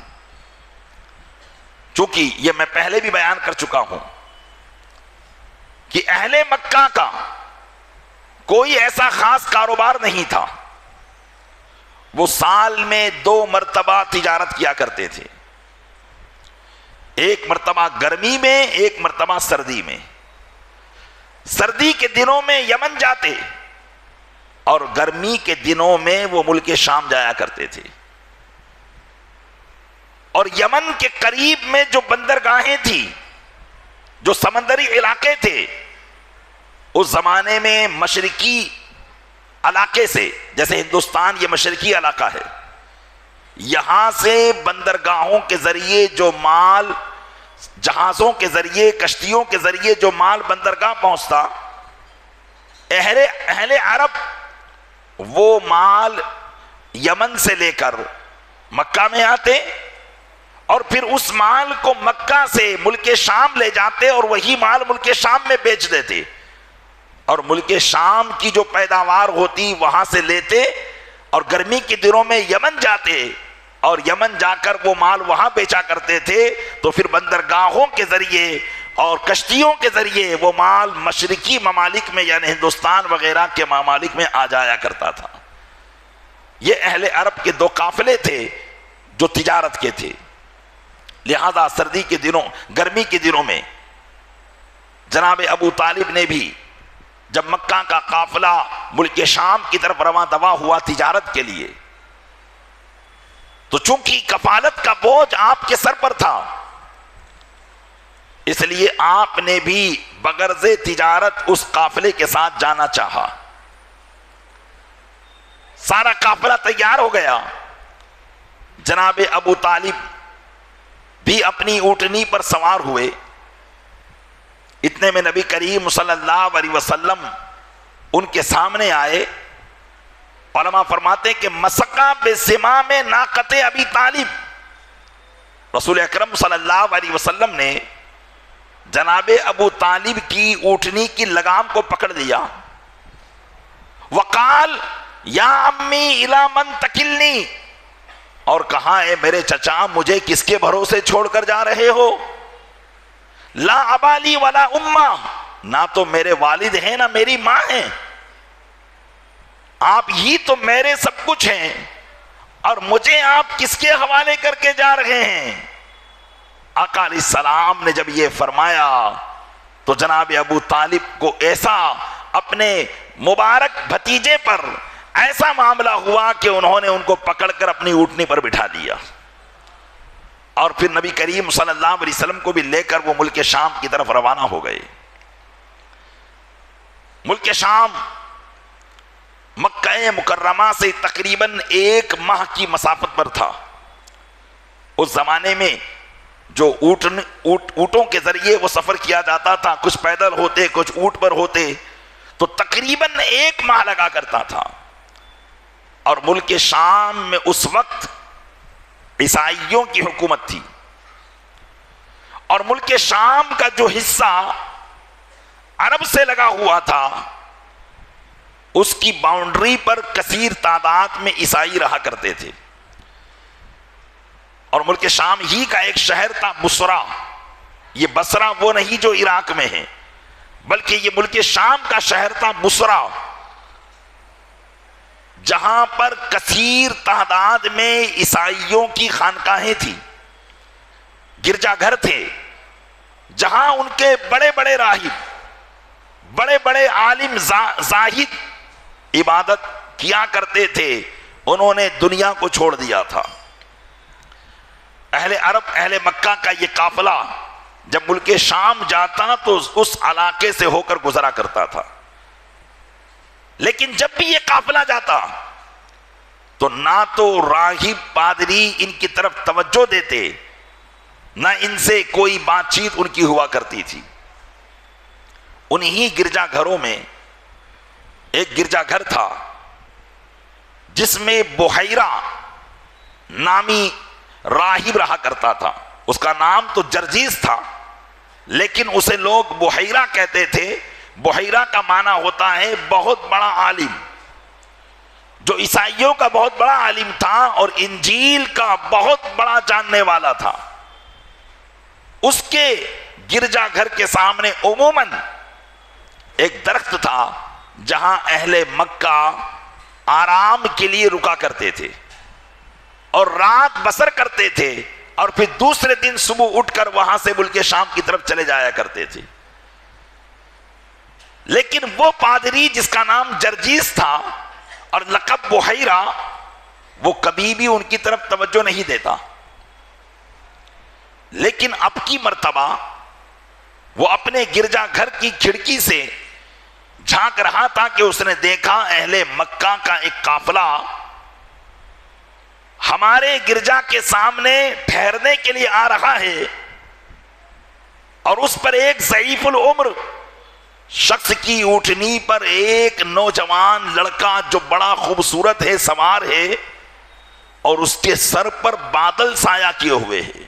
چونکہ یہ میں پہلے بھی بیان کر چکا ہوں کہ اہل مکہ کا کوئی ایسا خاص کاروبار نہیں تھا، وہ سال میں 2 مرتبہ تجارت کیا کرتے تھے، ایک مرتبہ گرمی میں، ایک مرتبہ سردی میں۔ سردی کے دنوں میں یمن جاتے اور گرمی کے دنوں میں وہ ملک شام جایا کرتے تھے، اور یمن کے قریب میں جو بندرگاہیں تھی، جو سمندری علاقے تھے، اس زمانے میں مشرقی علاقے سے، جیسے ہندوستان یہ مشرقی علاقہ ہے، یہاں سے بندرگاہوں کے ذریعے جو مال، جہازوں کے ذریعے، کشتیوں کے ذریعے جو مال بندرگاہ پہنچتا، اہل عرب وہ مال یمن سے لے کر مکہ میں آتے اور پھر اس مال کو مکہ سے ملک شام لے جاتے اور وہی مال ملک شام میں بیچ دیتے، اور ملک شام کی جو پیداوار ہوتی وہاں سے لیتے اور گرمی کے دنوں میں یمن جاتے اور یمن جا کر وہ مال وہاں بیچا کرتے تھے۔ تو پھر بندرگاہوں کے ذریعے اور کشتیوں کے ذریعے وہ مال مشرقی ممالک میں یعنی ہندوستان وغیرہ کے ممالک میں آ جایا کرتا تھا۔ یہ اہل عرب کے دو قافلے تھے جو تجارت کے تھے، لہذا سردی کے دنوں، گرمی کے دنوں میں جناب ابو طالب نے بھی جب مکہ کا قافلہ ملک شام کی طرف رواں دوا ہوا تجارت کے لیے، تو چونکہ کفالت کا بوجھ آپ کے سر پر تھا، اس لیے آپ نے بھی بغرض تجارت اس قافلے کے ساتھ جانا چاہا۔ سارا قافلہ تیار ہو گیا، جناب ابو طالب بھی اپنی اونٹنی پر سوار ہوئے، اتنے میں نبی کریم صلی اللہ علیہ وسلم ان کے سامنے آئے۔ علماء فرماتے کہ مسقا بزمام ناقت ابی طالب، رسول اکرم صلی اللہ علیہ وسلم نے جناب ابو طالب کی اونٹنی کی لگام کو پکڑ لیا، وقال یا امی الی من تکلنی، اور کہا اے میرے چچا مجھے کس کے بھروسے چھوڑ کر جا رہے ہو؟ لا ابالی ولا امہ، نہ تو میرے والد ہیں نہ میری ماں ہیں، آپ ہی تو میرے سب کچھ ہیں، اور مجھے آپ کس کے حوالے کر کے جا رہے ہیں؟ آقا علیہ السلام نے جب یہ فرمایا تو جناب ابو طالب کو ایسا اپنے مبارک بھتیجے پر ایسا معاملہ ہوا کہ انہوں نے ان کو پکڑ کر اپنی اونٹنی پر بٹھا دیا، اور پھر نبی کریم صلی اللہ علیہ وسلم کو بھی لے کر وہ ملک شام کی طرف روانہ ہو گئے۔ ملک شام مکہ مکرمہ سے تقریباً 1 ماہ کی مسافت پر تھا۔ اس زمانے میں جو اونٹوں کے ذریعے وہ سفر کیا جاتا تھا، کچھ پیدل ہوتے کچھ اونٹ پر ہوتے، تو تقریباً 1 ماہ لگا کرتا تھا۔ اور ملک شام میں اس وقت عیسائیوں کی حکومت تھی، اور ملک شام کا جو حصہ عرب سے لگا ہوا تھا اس کی باؤنڈری پر کثیر تعداد میں عیسائی رہا کرتے تھے، اور ملک شام ہی کا ایک شہر تھا بصرہ۔ یہ بصرہ وہ نہیں جو عراق میں ہے، بلکہ یہ ملک شام کا شہر تھا بصرہ، جہاں پر کثیر تعداد میں عیسائیوں کی خانقاہیں تھیں، گرجا گھر تھے، جہاں ان کے بڑے بڑے راہب، بڑے بڑے عالم زاہد عبادت کیا کرتے تھے۔ انہوں نے دنیا کو چھوڑ دیا تھا۔ اہل عرب، اہل مکہ کا یہ قافلہ جب ملک شام جاتا تو اس علاقے سے ہو کر گزرا کرتا تھا، لیکن جب بھی یہ قافلہ جاتا تو نہ تو راہب پادری ان کی طرف توجہ دیتے، نہ ان سے کوئی بات چیت ان کی ہوا کرتی تھی۔ انہی گرجا گھروں میں ایک گرجا گھر تھا جس میں بحیرہ نامی راہب رہا کرتا تھا۔ اس کا نام تو جرجیس تھا، لیکن اسے لوگ بحیرہ کہتے تھے۔ بحیرہ کا معنی ہوتا ہے بہت بڑا عالم، جو عیسائیوں کا بہت بڑا عالم تھا اور انجیل کا بہت بڑا جاننے والا تھا۔ اس کے گرجا گھر کے سامنے عموماً ایک درخت تھا جہاں اہل مکہ آرام کے لیے رکا کرتے تھے اور رات بسر کرتے تھے، اور پھر دوسرے دن صبح اٹھ کر وہاں سے ملک شام کی طرف چلے جایا کرتے تھے۔ لیکن وہ پادری جس کا نام جرجیس تھا اور لقب بحیرہ، وہ کبھی بھی ان کی طرف توجہ نہیں دیتا۔ لیکن اب کی مرتبہ وہ اپنے گرجا گھر کی کھڑکی سے جھانک رہا تھا کہ اس نے دیکھا اہل مکہ کا ایک قافلہ ہمارے گرجا کے سامنے ٹھہرنے کے لیے آ رہا ہے، اور اس پر ایک ضعیف العمر شخص کی اونٹنی پر ایک نوجوان لڑکا جو بڑا خوبصورت ہے سوار ہے، اور اس کے سر پر بادل سایہ کیے ہوئے ہیں۔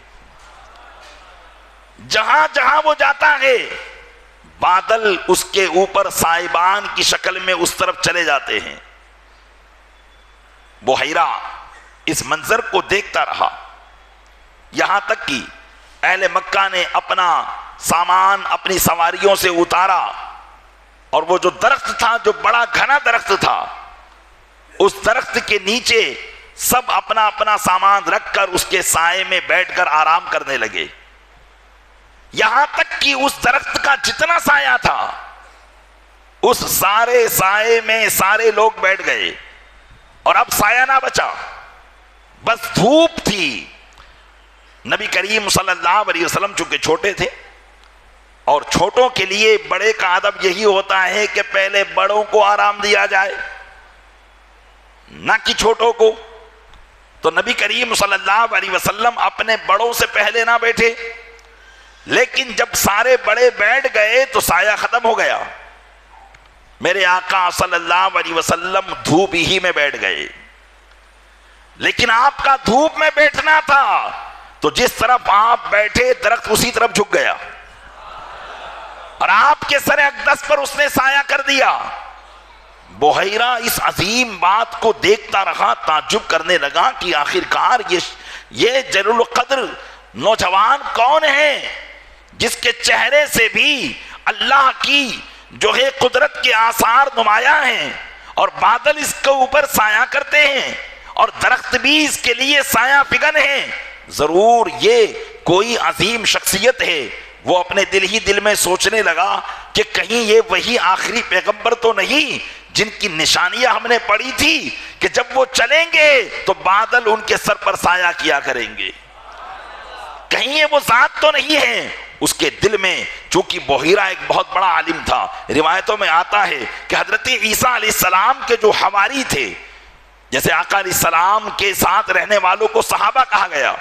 جہاں جہاں وہ جاتا ہے بادل اس کے اوپر سائبان کی شکل میں اس طرف چلے جاتے ہیں۔ بحیرہ اس منظر کو دیکھتا رہا، یہاں تک کہ اہل مکہ نے اپنا سامان اپنی سواریوں سے اتارا، اور وہ جو درخت تھا، جو بڑا گھنا درخت تھا، اس درخت کے نیچے سب اپنا اپنا سامان رکھ کر اس کے سائے میں بیٹھ کر آرام کرنے لگے۔ یہاں تک کہ اس درخت کا جتنا سایہ تھا اس سارے سائے میں سارے لوگ بیٹھ گئے، اور اب سایہ نہ بچا، بس دھوپ تھی۔ نبی کریم صلی اللہ علیہ وسلم چونکہ چھوٹے تھے، اور چھوٹوں کے لیے بڑے کا ادب یہی ہوتا ہے کہ پہلے بڑوں کو آرام دیا جائے، نہ کہ چھوٹوں کو۔ تو نبی کریم صلی اللہ علیہ وسلم اپنے بڑوں سے پہلے نہ بیٹھے، لیکن جب سارے بڑے بیٹھ گئے تو سایہ ختم ہو گیا۔ میرے آقا صلی اللہ علیہ وسلم دھوپ ہی میں بیٹھ گئے، لیکن آپ کا دھوپ میں بیٹھنا تھا تو جس طرف آپ بیٹھے درخت اسی طرف جھک گیا، اور آپ کے سر اقدس پر اس نے سایہ کر دیا۔ بحیرہ اس عظیم بات کو دیکھتا رہا، تعجب کرنے لگا کہ آخرکار یہ جلیل القدر نوجوان کون ہے جس کے چہرے سے بھی اللہ کی جو ہے قدرت کے آثار نمایاں ہیں، اور بادل اس کے اوپر سایہ کرتے ہیں، اور درخت بھی اس کے لیے سایہ فگن ہے، ضرور یہ کوئی عظیم شخصیت ہے۔ وہ اپنے دل ہی دل میں سوچنے لگا کہ کہیں یہ وہی آخری پیغمبر تو نہیں جن کی نشانیاں ہم نے پڑھی تھی کہ جب وہ چلیں گے تو بادل ان کے سر پر سایہ کیا کریں گے، کہیں یہ وہ ذات تو نہیں ہے۔ اس کے دل میں، چونکہ بحیرہ ایک بہت بڑا عالم تھا، روایتوں میں آتا ہے کہ حضرت عیسیٰ علیہ السلام کے جو حواری تھے، جیسے آقا علیہ السلام کے ساتھ رہنے والوں کو صحابہ کہا گیا،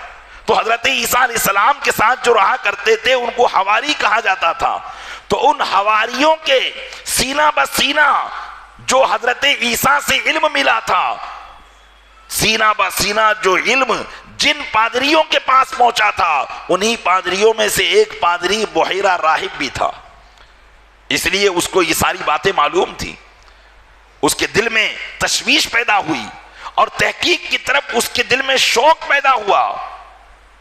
تو حضرت عیسیٰ علیہ السلام کے ساتھ جو رہا کرتے تھے ان کو حواری کہا جاتا تھا۔ تو ان حواریوں کے سینہ بسینہ جو حضرت عیسیٰ سے علم ملا تھا، سینہ بسینہ جو علم جن پادریوں کے پاس پہنچا تھا، انہی پادریوں میں سے ایک پادری بحیرہ راہب بھی تھا، اس لیے اس کو یہ ساری باتیں معلوم تھی۔ اس کے دل میں تشویش پیدا ہوئی، اور تحقیق کی طرف اس کے دل میں شوق پیدا ہوا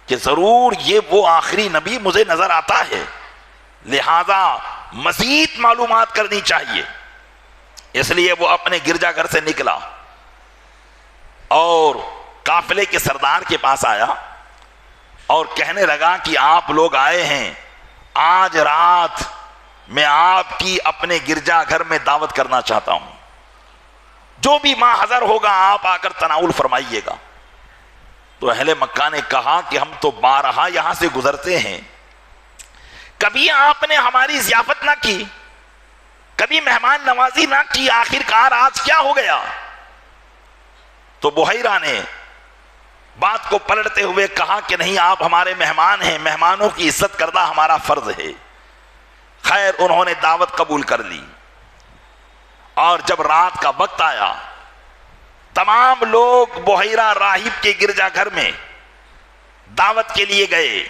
کہ ضرور یہ وہ آخری نبی مجھے نظر آتا ہے، لہذا مزید معلومات کرنی چاہیے۔ اس لیے وہ اپنے گرجا گھر سے نکلا اور قافلے کے سردار کے پاس آیا اور کہنے لگا کہ آپ لوگ آئے ہیں، آج رات میں آپ کی اپنے گرجا گھر میں دعوت کرنا چاہتا ہوں، جو بھی ماں حضر ہوگا آپ آ کر تناول فرمائیے گا۔ تو اہل مکہ نے کہا کہ ہم تو بارہا یہاں سے گزرتے ہیں، کبھی آپ نے ہماری ضیافت نہ کی، کبھی مہمان نوازی نہ کی، آخرکار آج کیا ہو گیا؟ تو بحیرہ نے بات کو پلٹتے ہوئے کہا کہ نہیں، آپ ہمارے مہمان ہیں، مہمانوں کی عزت کرنا ہمارا فرض ہے۔ خیر، انہوں نے دعوت قبول کر لی، اور جب رات کا وقت آیا تمام لوگ بحیرہ راہب کے گرجا گھر میں دعوت کے لیے گئے،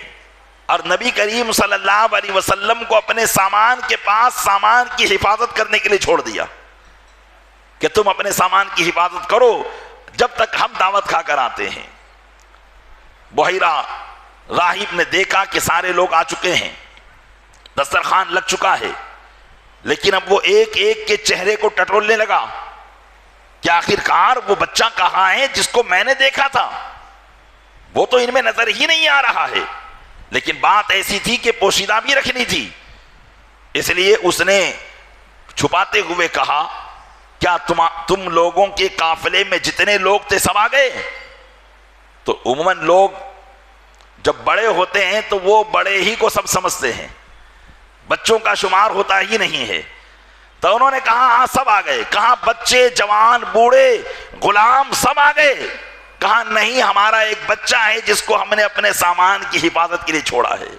اور نبی کریم صلی اللہ علیہ وسلم کو اپنے سامان کے پاس سامان کی حفاظت کرنے کے لیے چھوڑ دیا کہ تم اپنے سامان کی حفاظت کرو جب تک ہم دعوت کھا کر آتے ہیں۔ بحیرہ راہب نے دیکھا کہ سارے لوگ آ چکے ہیں، دسترخوان لگ چکا ہے، لیکن اب وہ ایک ایک کے چہرے کو ٹٹولنے لگا کہ آخرکار وہ بچہ کہاں ہے جس کو میں نے دیکھا تھا؟ وہ تو ان میں نظر ہی نہیں آ رہا ہے۔ لیکن بات ایسی تھی کہ پوشیدہ بھی رکھنی تھی، اس لیے اس نے چھپاتے ہوئے کہا کیا تم لوگوں کے قافلے میں جتنے لوگ تھے سب آ گئے؟ تو عموماً لوگ جب بڑے ہوتے ہیں تو وہ بڑے ہی کو سب سمجھتے ہیں، بچوں کا شمار ہوتا ہی نہیں ہے۔ تو انہوں نے کہا ہاں سب آ گئے. کہا بچے، جوان، بوڑھے، غلام سب آ گئے. کہا نہیں، ہمارا ایک بچہ ہے جس کو ہم نے اپنے سامان کی حفاظت کے لیے چھوڑا ہے.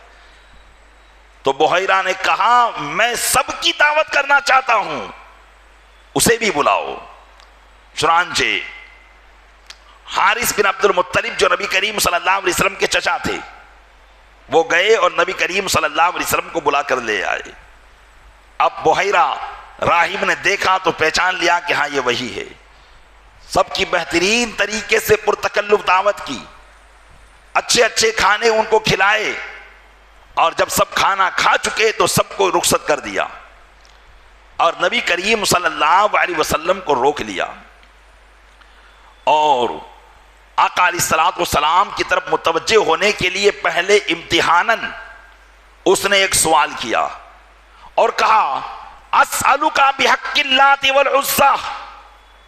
تو بحیرہ نے کہا میں سب کی دعوت کرنا چاہتا ہوں، اسے بھی بلاؤ. چنانچہ حارث بن عبد المطلب جو نبی کریم صلی اللہ علیہ وسلم کے چچا تھے، وہ گئے اور نبی کریم صلی اللہ علیہ وسلم کو بلا کر لے آئے. اب بحیرہ راہب نے دیکھا تو پہچان لیا کہ ہاں یہ وہی ہے. سب کی بہترین طریقے سے پرتکلف دعوت کی، اچھے اچھے کھانے ان کو کھلائے، اور جب سب کھانا کھا چکے تو سب کو رخصت کر دیا اور نبی کریم صلی اللہ علیہ وسلم کو روک لیا. اور آقا علیہ الصلوۃ والسلام کی طرف متوجہ ہونے کے لیے پہلے امتحاناً اس نے ایک سوال کیا اور کہا اسألک بحق اللات والعزی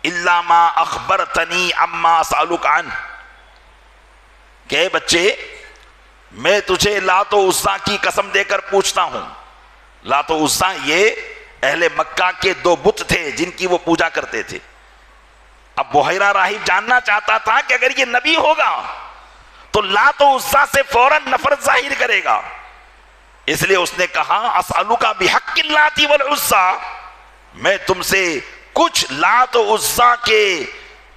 الا ما اخبرتنی عما اسألک عنہ. کہ بچے، میں تجھے لات و عزی کی قسم دے کر پوچھتا ہوں. لات و عزی یہ اہل مکہ کے دو بت تھے جن کی وہ پوجا کرتے تھے. اب بحیرہ راہب جاننا چاہتا تھا کہ اگر یہ نبی ہوگا تو لات و عزی سے فوراً نفرت ظاہر کرے گا، اس لیے اس نے کہا اسألک بحق اللات والعزی، میں تم سے کچھ لات و عزی کے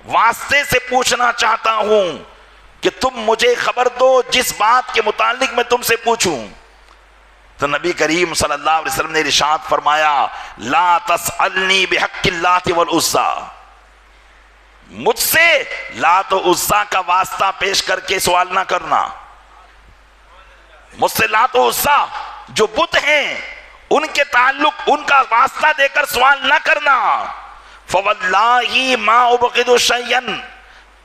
واسطے سے پوچھنا چاہتا ہوں کہ تم مجھے خبر دو جس بات کے متعلق میں تم سے پوچھوں. تو نبی کریم صلی اللہ علیہ وسلم نے ارشاد فرمایا لا تسألنی بحق اللات والعزی، مجھ سے لات و عزی کا واسطہ پیش کر کے سوال نہ کرنا. مجھ سے لات و عزی جو بت ہیں ان کے تعلق ان کا واسطہ دے کر سوال نہ کرنا. فواللہ ما ابغض شیئا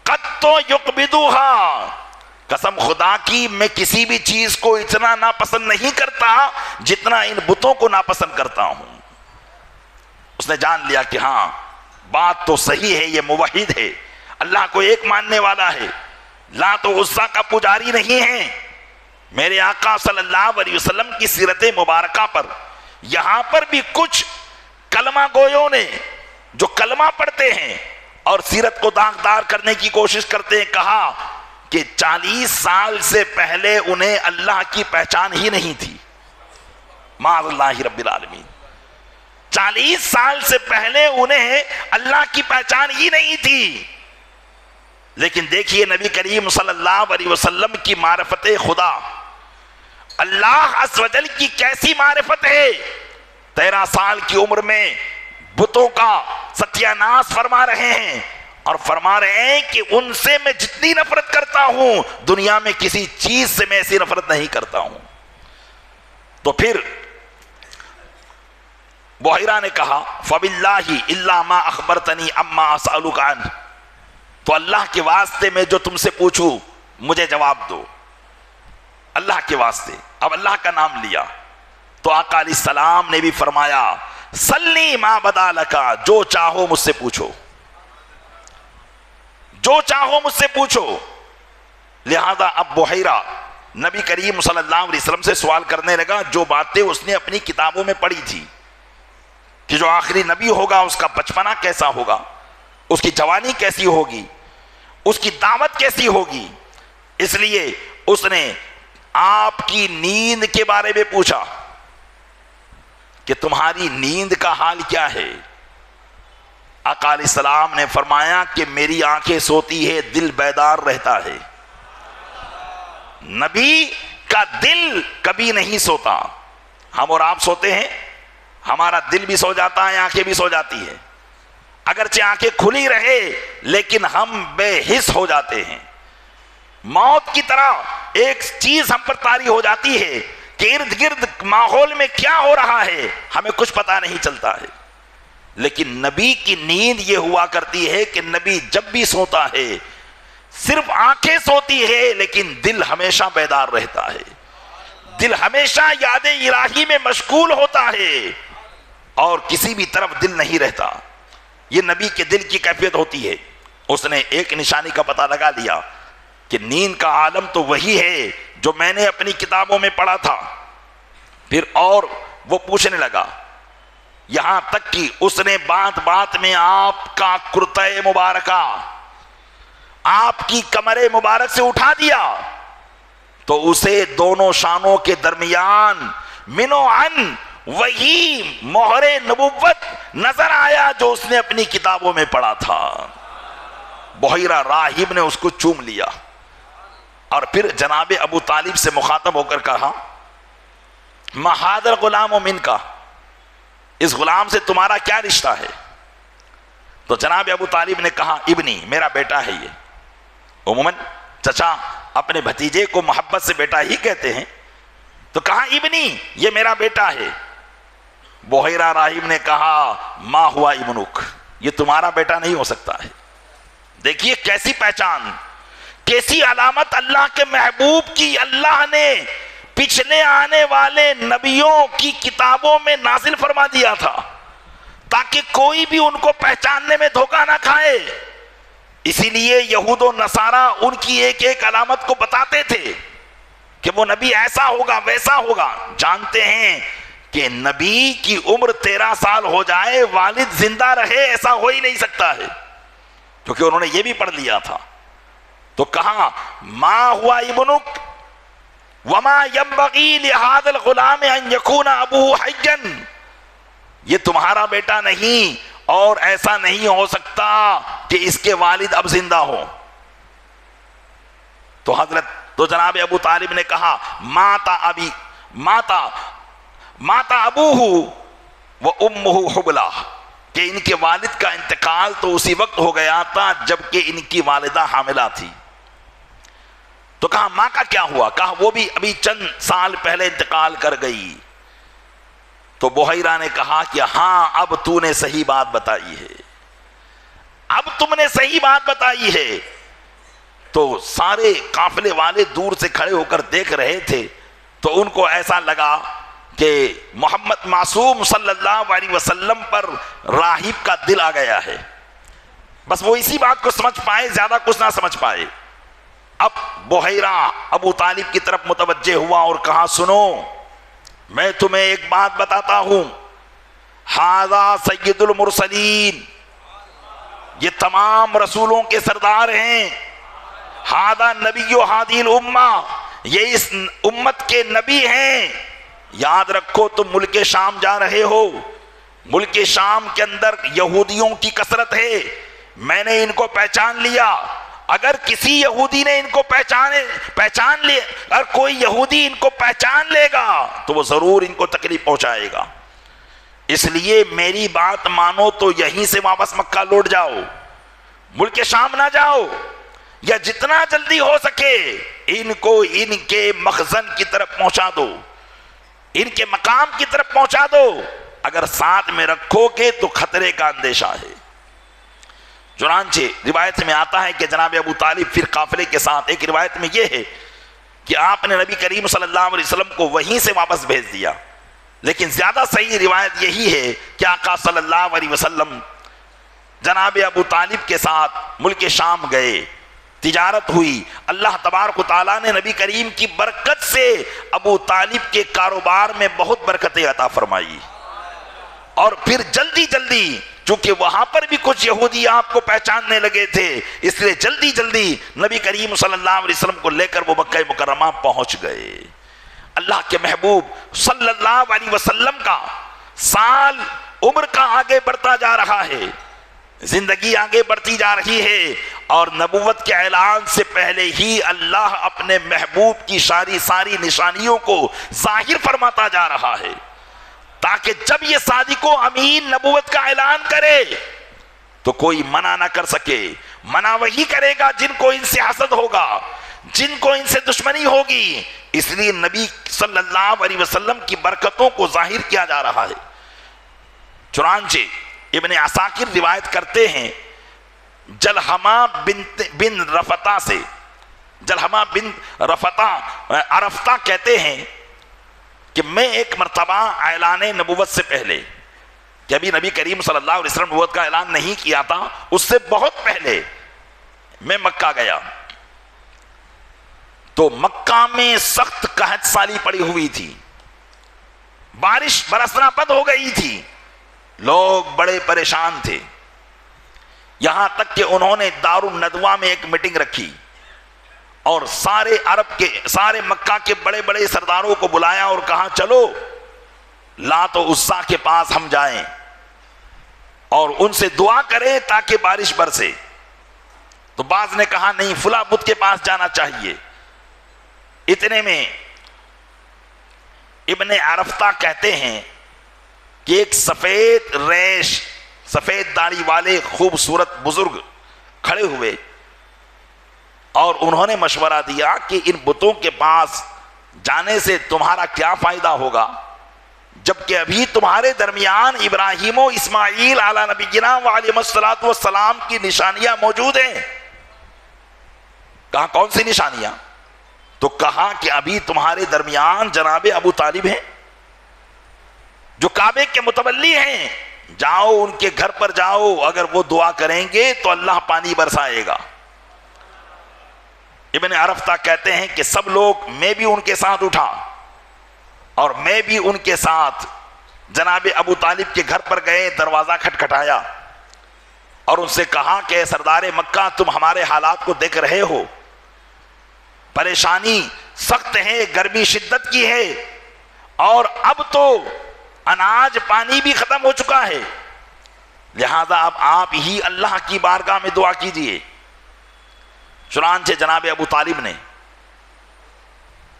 قط یقبضها، قسم خدا کی میں کسی بھی چیز کو اتنا ناپسند نہیں کرتا جتنا ان بتوں کو ناپسند کرتا ہوں. اس نے جان لیا کہ ہاں بات تو صحیح ہے، یہ موحد ہے، اللہ کو ایک ماننے والا ہے، لات و عزی کا پجاری نہیں ہے. میرے آقا صلی اللہ علیہ وسلم کی سیرت مبارکہ پر یہاں پر بھی کچھ کلمہ گویوں نے جو کلمہ پڑھتے ہیں اور سیرت کو داغدار کرنے کی کوشش کرتے ہیں، کہا کہ 40 سال سے پہلے انہیں اللہ کی پہچان ہی نہیں تھی. معاذ اللہ رب العالمین، 40 سال سے پہلے انہیں اللہ کی پہچان ہی نہیں تھی. لیکن دیکھیے نبی کریم صلی اللہ علیہ وسلم کی معرفت خدا، اللہ عز و جل کی کیسی معرفت ہے. 13 سال کی عمر میں بتوں کا ستیہ ناس فرما رہے ہیں اور فرما رہے ہیں کہ ان سے میں جتنی نفرت کرتا ہوں دنیا میں کسی چیز سے میں ایسی نفرت نہیں کرتا ہوں. تو پھر بحیرہ نے کہا فَبِاللَّهِ إِلَّا مَا أَخْبَرْتَنِي أَمَّا أَسْأَلُكَ عَنْهُ، تو اللہ کے واسطے میں جو تم سے پوچھوں مجھے جواب دو، اللہ کے واسطے. اب اللہ کا نام لیا تو آقا علیہ السلام نے بھی فرمایا سلی ما بدا لکا، جو چاہو مجھ سے پوچھو، جو چاہو مجھ سے پوچھو. لہذا اب بحیرہ نبی کریم صلی اللہ علیہ وسلم سے سوال کرنے لگا جو باتیں اس نے اپنی کتابوں میں پڑھی تھی کہ جو آخری نبی ہوگا اس کا بچپنا کیسا ہوگا، اس کی جوانی کیسی ہوگی، اس کی دعوت کیسی ہوگی. اس لیے اس نے آپ کی نیند کے بارے میں پوچھا کہ تمہاری نیند کا حال کیا ہے. آقا علیہ السلام نے فرمایا کہ میری آنکھیں سوتی ہے، دل بیدار رہتا ہے. نبی کا دل کبھی نہیں سوتا. ہم اور آپ سوتے ہیں، ہمارا دل بھی سو جاتا ہے، آنکھیں بھی سو جاتی ہیں، اگرچہ آنکھیں کھلی رہے لیکن ہم بے حس ہو جاتے ہیں. موت کی طرح ایک چیز ہم پر طاری ہو جاتی ہے کہ ارد گرد ماحول میں کیا ہو رہا ہے ہمیں کچھ پتہ نہیں چلتا ہے. لیکن نبی کی نیند یہ ہوا کرتی ہے کہ نبی جب بھی سوتا ہے صرف آنکھیں سوتی ہے لیکن دل ہمیشہ بیدار رہتا ہے، دل ہمیشہ یاد الہی میں مشغول ہوتا ہے اور کسی بھی طرف دل نہیں رہتا. یہ نبی کے دل کی کیفیت ہوتی ہے. اس نے ایک نشانی کا پتہ لگا لیا کہ نیند کا عالم تو وہی ہے جو میں نے اپنی کتابوں میں پڑھا تھا. پھر اور وہ پوچھنے لگا یہاں تک کہ اس نے بات بات میں آپ کا کرتہ مبارکہ آپ کی کمر مبارک سے اٹھا دیا تو اسے دونوں شانوں کے درمیان منو عن وہی مہر نبوت نظر آیا جو اس نے اپنی کتابوں میں پڑھا تھا۔ بحیرہ راہب نے اس کو چوم لیا اور پھر جناب ابو طالب سے مخاطب ہو کر کہا ما ھذا الغلام منکا، اس غلام سے تمہارا کیا رشتہ ہے؟ تو جناب ابو طالب نے کہا ابنی، میرا بیٹا ہے یہ۔ عموماً چچا اپنے بھتیجے کو محبت سے بیٹا ہی کہتے ہیں، تو کہا ابنی، یہ میرا بیٹا ہے۔ بحیرہ راہب نے کہا ما ہوا ابنک، یہ تمہارا بیٹا نہیں ہو سکتا ہے۔ دیکھیے کیسی پہچان، کیسی علامت اللہ کے محبوب کی اللہ نے پچھلے آنے والے نبیوں کی کتابوں میں نازل فرما دیا تھا تاکہ کوئی بھی ان کو پہچاننے میں دھوکہ نہ کھائے۔ اسی لیے یہود و نصارہ ان کی ایک ایک علامت کو بتاتے تھے کہ وہ نبی ایسا ہوگا ویسا ہوگا۔ جانتے ہیں کہ نبی کی عمر 13 سال ہو جائے والد زندہ رہے ایسا ہو ہی نہیں سکتا ہے، کیونکہ انہوں نے یہ بھی پڑھ لیا تھا۔ تو کہا ما ہوا ابنک وما ينبغي لهذا الغلام ان يكون ابوه حيا، یہ تمہارا بیٹا نہیں اور ایسا نہیں ہو سکتا کہ اس کے والد اب زندہ ہو۔ تو جناب ابو طالب نے کہا ماتا ابوہ و امہ حبلہ، کہ ان کے والد کا انتقال تو اسی وقت ہو گیا تھا جبکہ ان کی والدہ حاملہ تھی۔ تو کہا ماں کا کیا ہوا؟ کہا وہ بھی ابھی چند سال پہلے انتقال کر گئی۔ تو بحیرہ نے کہا کہ ہاں اب تو نے صحیح بات بتائی ہے، اب تم نے صحیح بات بتائی ہے۔ تو سارے قافلے والے دور سے کھڑے ہو کر دیکھ رہے تھے، تو ان کو ایسا لگا کہ محمد معصوم صلی اللہ علیہ وسلم پر راہب کا دل آ گیا ہے۔ بس وہ اسی بات کو سمجھ پائے، زیادہ کچھ نہ سمجھ پائے۔ اب بحیرہ ابو طالب کی طرف متوجہ ہوا اور کہا سنو، میں تمہیں ایک بات بتاتا ہوں، ھذا سید المرسلین، یہ تمام رسولوں کے سردار ہیں، ھذا نبی ھذی الامہ، یہ اس امت کے نبی ہیں۔ یاد رکھو تم ملک شام جا رہے ہو، ملک شام کے اندر یہودیوں کی کثرت ہے، میں نے ان کو پہچان لیا۔ اگر کسی یہودی نے ان کو پہچان لے، اگر کوئی یہودی ان کو پہچان لے گا تو وہ ضرور ان کو تکلیف پہنچائے گا، اس لیے میری بات مانو تو یہیں سے واپس مکہ لوٹ جاؤ، ملک شام نہ جاؤ، یا جتنا جلدی ہو سکے ان کو ان کے مخزن کی طرف پہنچا دو، ان کے مقام کی طرف پہنچا دو، اگر ساتھ میں رکھو گے تو خطرے کا اندیشہ ہے۔ چنانچہ روایت میں آتا ہے کہ جناب ابو طالب پھر قافلے کے ساتھ، ایک روایت میں یہ ہے کہ آپ نے نبی کریم صلی اللہ علیہ وسلم کو وہیں سے واپس بھیج دیا، لیکن زیادہ صحیح روایت یہی ہے کہ آقا صلی اللہ علیہ وسلم جناب ابو طالب کے ساتھ ملک شام گئے، تجارت ہوئی، اللہ تبارک و تعالیٰ نے نبی کریم کی برکت سے ابو طالب کے کاروبار میں بہت برکتیں عطا فرمائی، اور پھر جلدی جلدی چونکہ وہاں پر بھی کچھ یہودی آپ کو پہچاننے لگے تھے، اس لیے جلدی جلدی نبی کریم صلی اللہ علیہ وسلم کو لے کر وہ مکہ مکرمہ پہنچ گئے۔ اللہ کے محبوب صلی اللہ علیہ وسلم کا سال عمر کا آگے بڑھتا جا رہا ہے، زندگی آگے بڑھتی جا رہی ہے، اور نبوت کے اعلان سے پہلے ہی اللہ اپنے محبوب کی ساری نشانیوں کو ظاہر فرماتا جا رہا ہے، تاکہ جب یہ صادق و امین نبوت کا اعلان کرے تو کوئی منع نہ کر سکے۔ منع وہی کرے گا جن کو ان سے حسد ہوگا، جن کو ان سے دشمنی ہوگی، اس لیے نبی صلی اللہ علیہ وسلم کی برکتوں کو ظاہر کیا جا رہا ہے۔ چنانچہ ابن عساکر روایت کرتے ہیں جلحمہ بن رفطہ سے، جلحمہ بن رفطہ کہتے ہیں کہ میں ایک مرتبہ اعلان نبوت سے پہلے، کہ ابھی نبی کریم صلی اللہ علیہ وسلم نبوت کا اعلان نہیں کیا تھا، اس سے بہت پہلے میں مکہ گیا، تو مکہ میں سخت قحط سالی پڑی ہوئی تھی، بارش برسنا بند ہو گئی تھی، لوگ بڑے پریشان تھے، یہاں تک کہ انہوں نے دار الندوہ میں ایک میٹنگ رکھی اور سارے مکہ کے بڑے بڑے سرداروں کو بلایا اور کہا چلو لات و عزیٰ کے پاس ہم جائیں اور ان سے دعا کریں تاکہ بارش برسے۔ تو بعض نے کہا نہیں، فلاں بت کے پاس جانا چاہیے۔ اتنے میں ابن عرفتہ کہتے ہیں کہ ایک سفید ریش، سفید داڑھی والے خوبصورت بزرگ کھڑے ہوئے اور انہوں نے مشورہ دیا کہ ان بتوں کے پاس جانے سے تمہارا کیا فائدہ ہوگا جبکہ ابھی تمہارے درمیان ابراہیم و اسماعیل علی نبینا وعلیہم الصلوۃ والسلام کی نشانیاں موجود ہیں۔ کہا کون سی نشانیاں؟ تو کہا کہ ابھی تمہارے درمیان جناب ابو طالب ہیں جو کعبے کے متولی ہیں، جاؤ ان کے گھر پر جاؤ، اگر وہ دعا کریں گے تو اللہ پانی برسائے گا۔ ابن عرفتہ کہتے ہیں کہ سب لوگ، میں بھی ان کے ساتھ اٹھا اور میں بھی ان کے ساتھ جناب ابو طالب کے گھر پر گئے، دروازہ کھٹکھٹایا اور ان سے کہا کہ سردار مکہ تم ہمارے حالات کو دیکھ رہے ہو، پریشانی سخت ہے، گرمی شدت کی ہے اور اب تو اناج پانی بھی ختم ہو چکا ہے، لہذا اب آپ ہی اللہ کی بارگاہ میں دعا کیجئے۔ چنانچہ جناب ابو طالب نے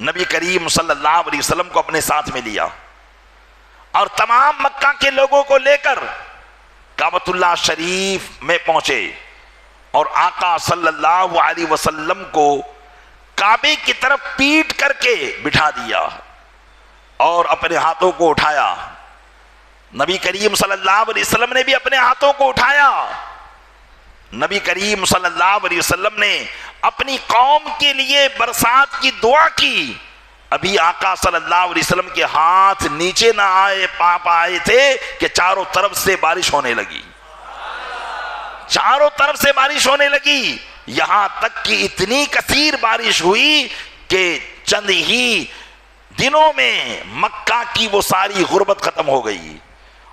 نبی کریم صلی اللہ علیہ وسلم کو اپنے ساتھ میں لیا اور تمام مکہ کے لوگوں کو لے کر کعبۃ اللہ شریف میں پہنچے اور آقا صلی اللہ علیہ وسلم کو کعبے کی طرف پیٹ کر کے بٹھا دیا اور اپنے ہاتھوں کو اٹھایا۔ نبی کریم صلی اللہ علیہ وسلم نے بھی اپنے ہاتھوں کو اٹھایا۔ نبی کریم صلی اللہ علیہ وسلم نے اپنی قوم کے لیے برسات کی دعا کی۔ ابھی آقا صلی اللہ علیہ وسلم کے ہاتھ نیچے نہ آئے تھے کہ چاروں طرف سے بارش ہونے لگی، چاروں طرف سے بارش ہونے لگی، یہاں تک کہ اتنی کثیر بارش ہوئی کہ چند ہی دنوں میں مکہ کی وہ ساری غربت ختم ہو گئی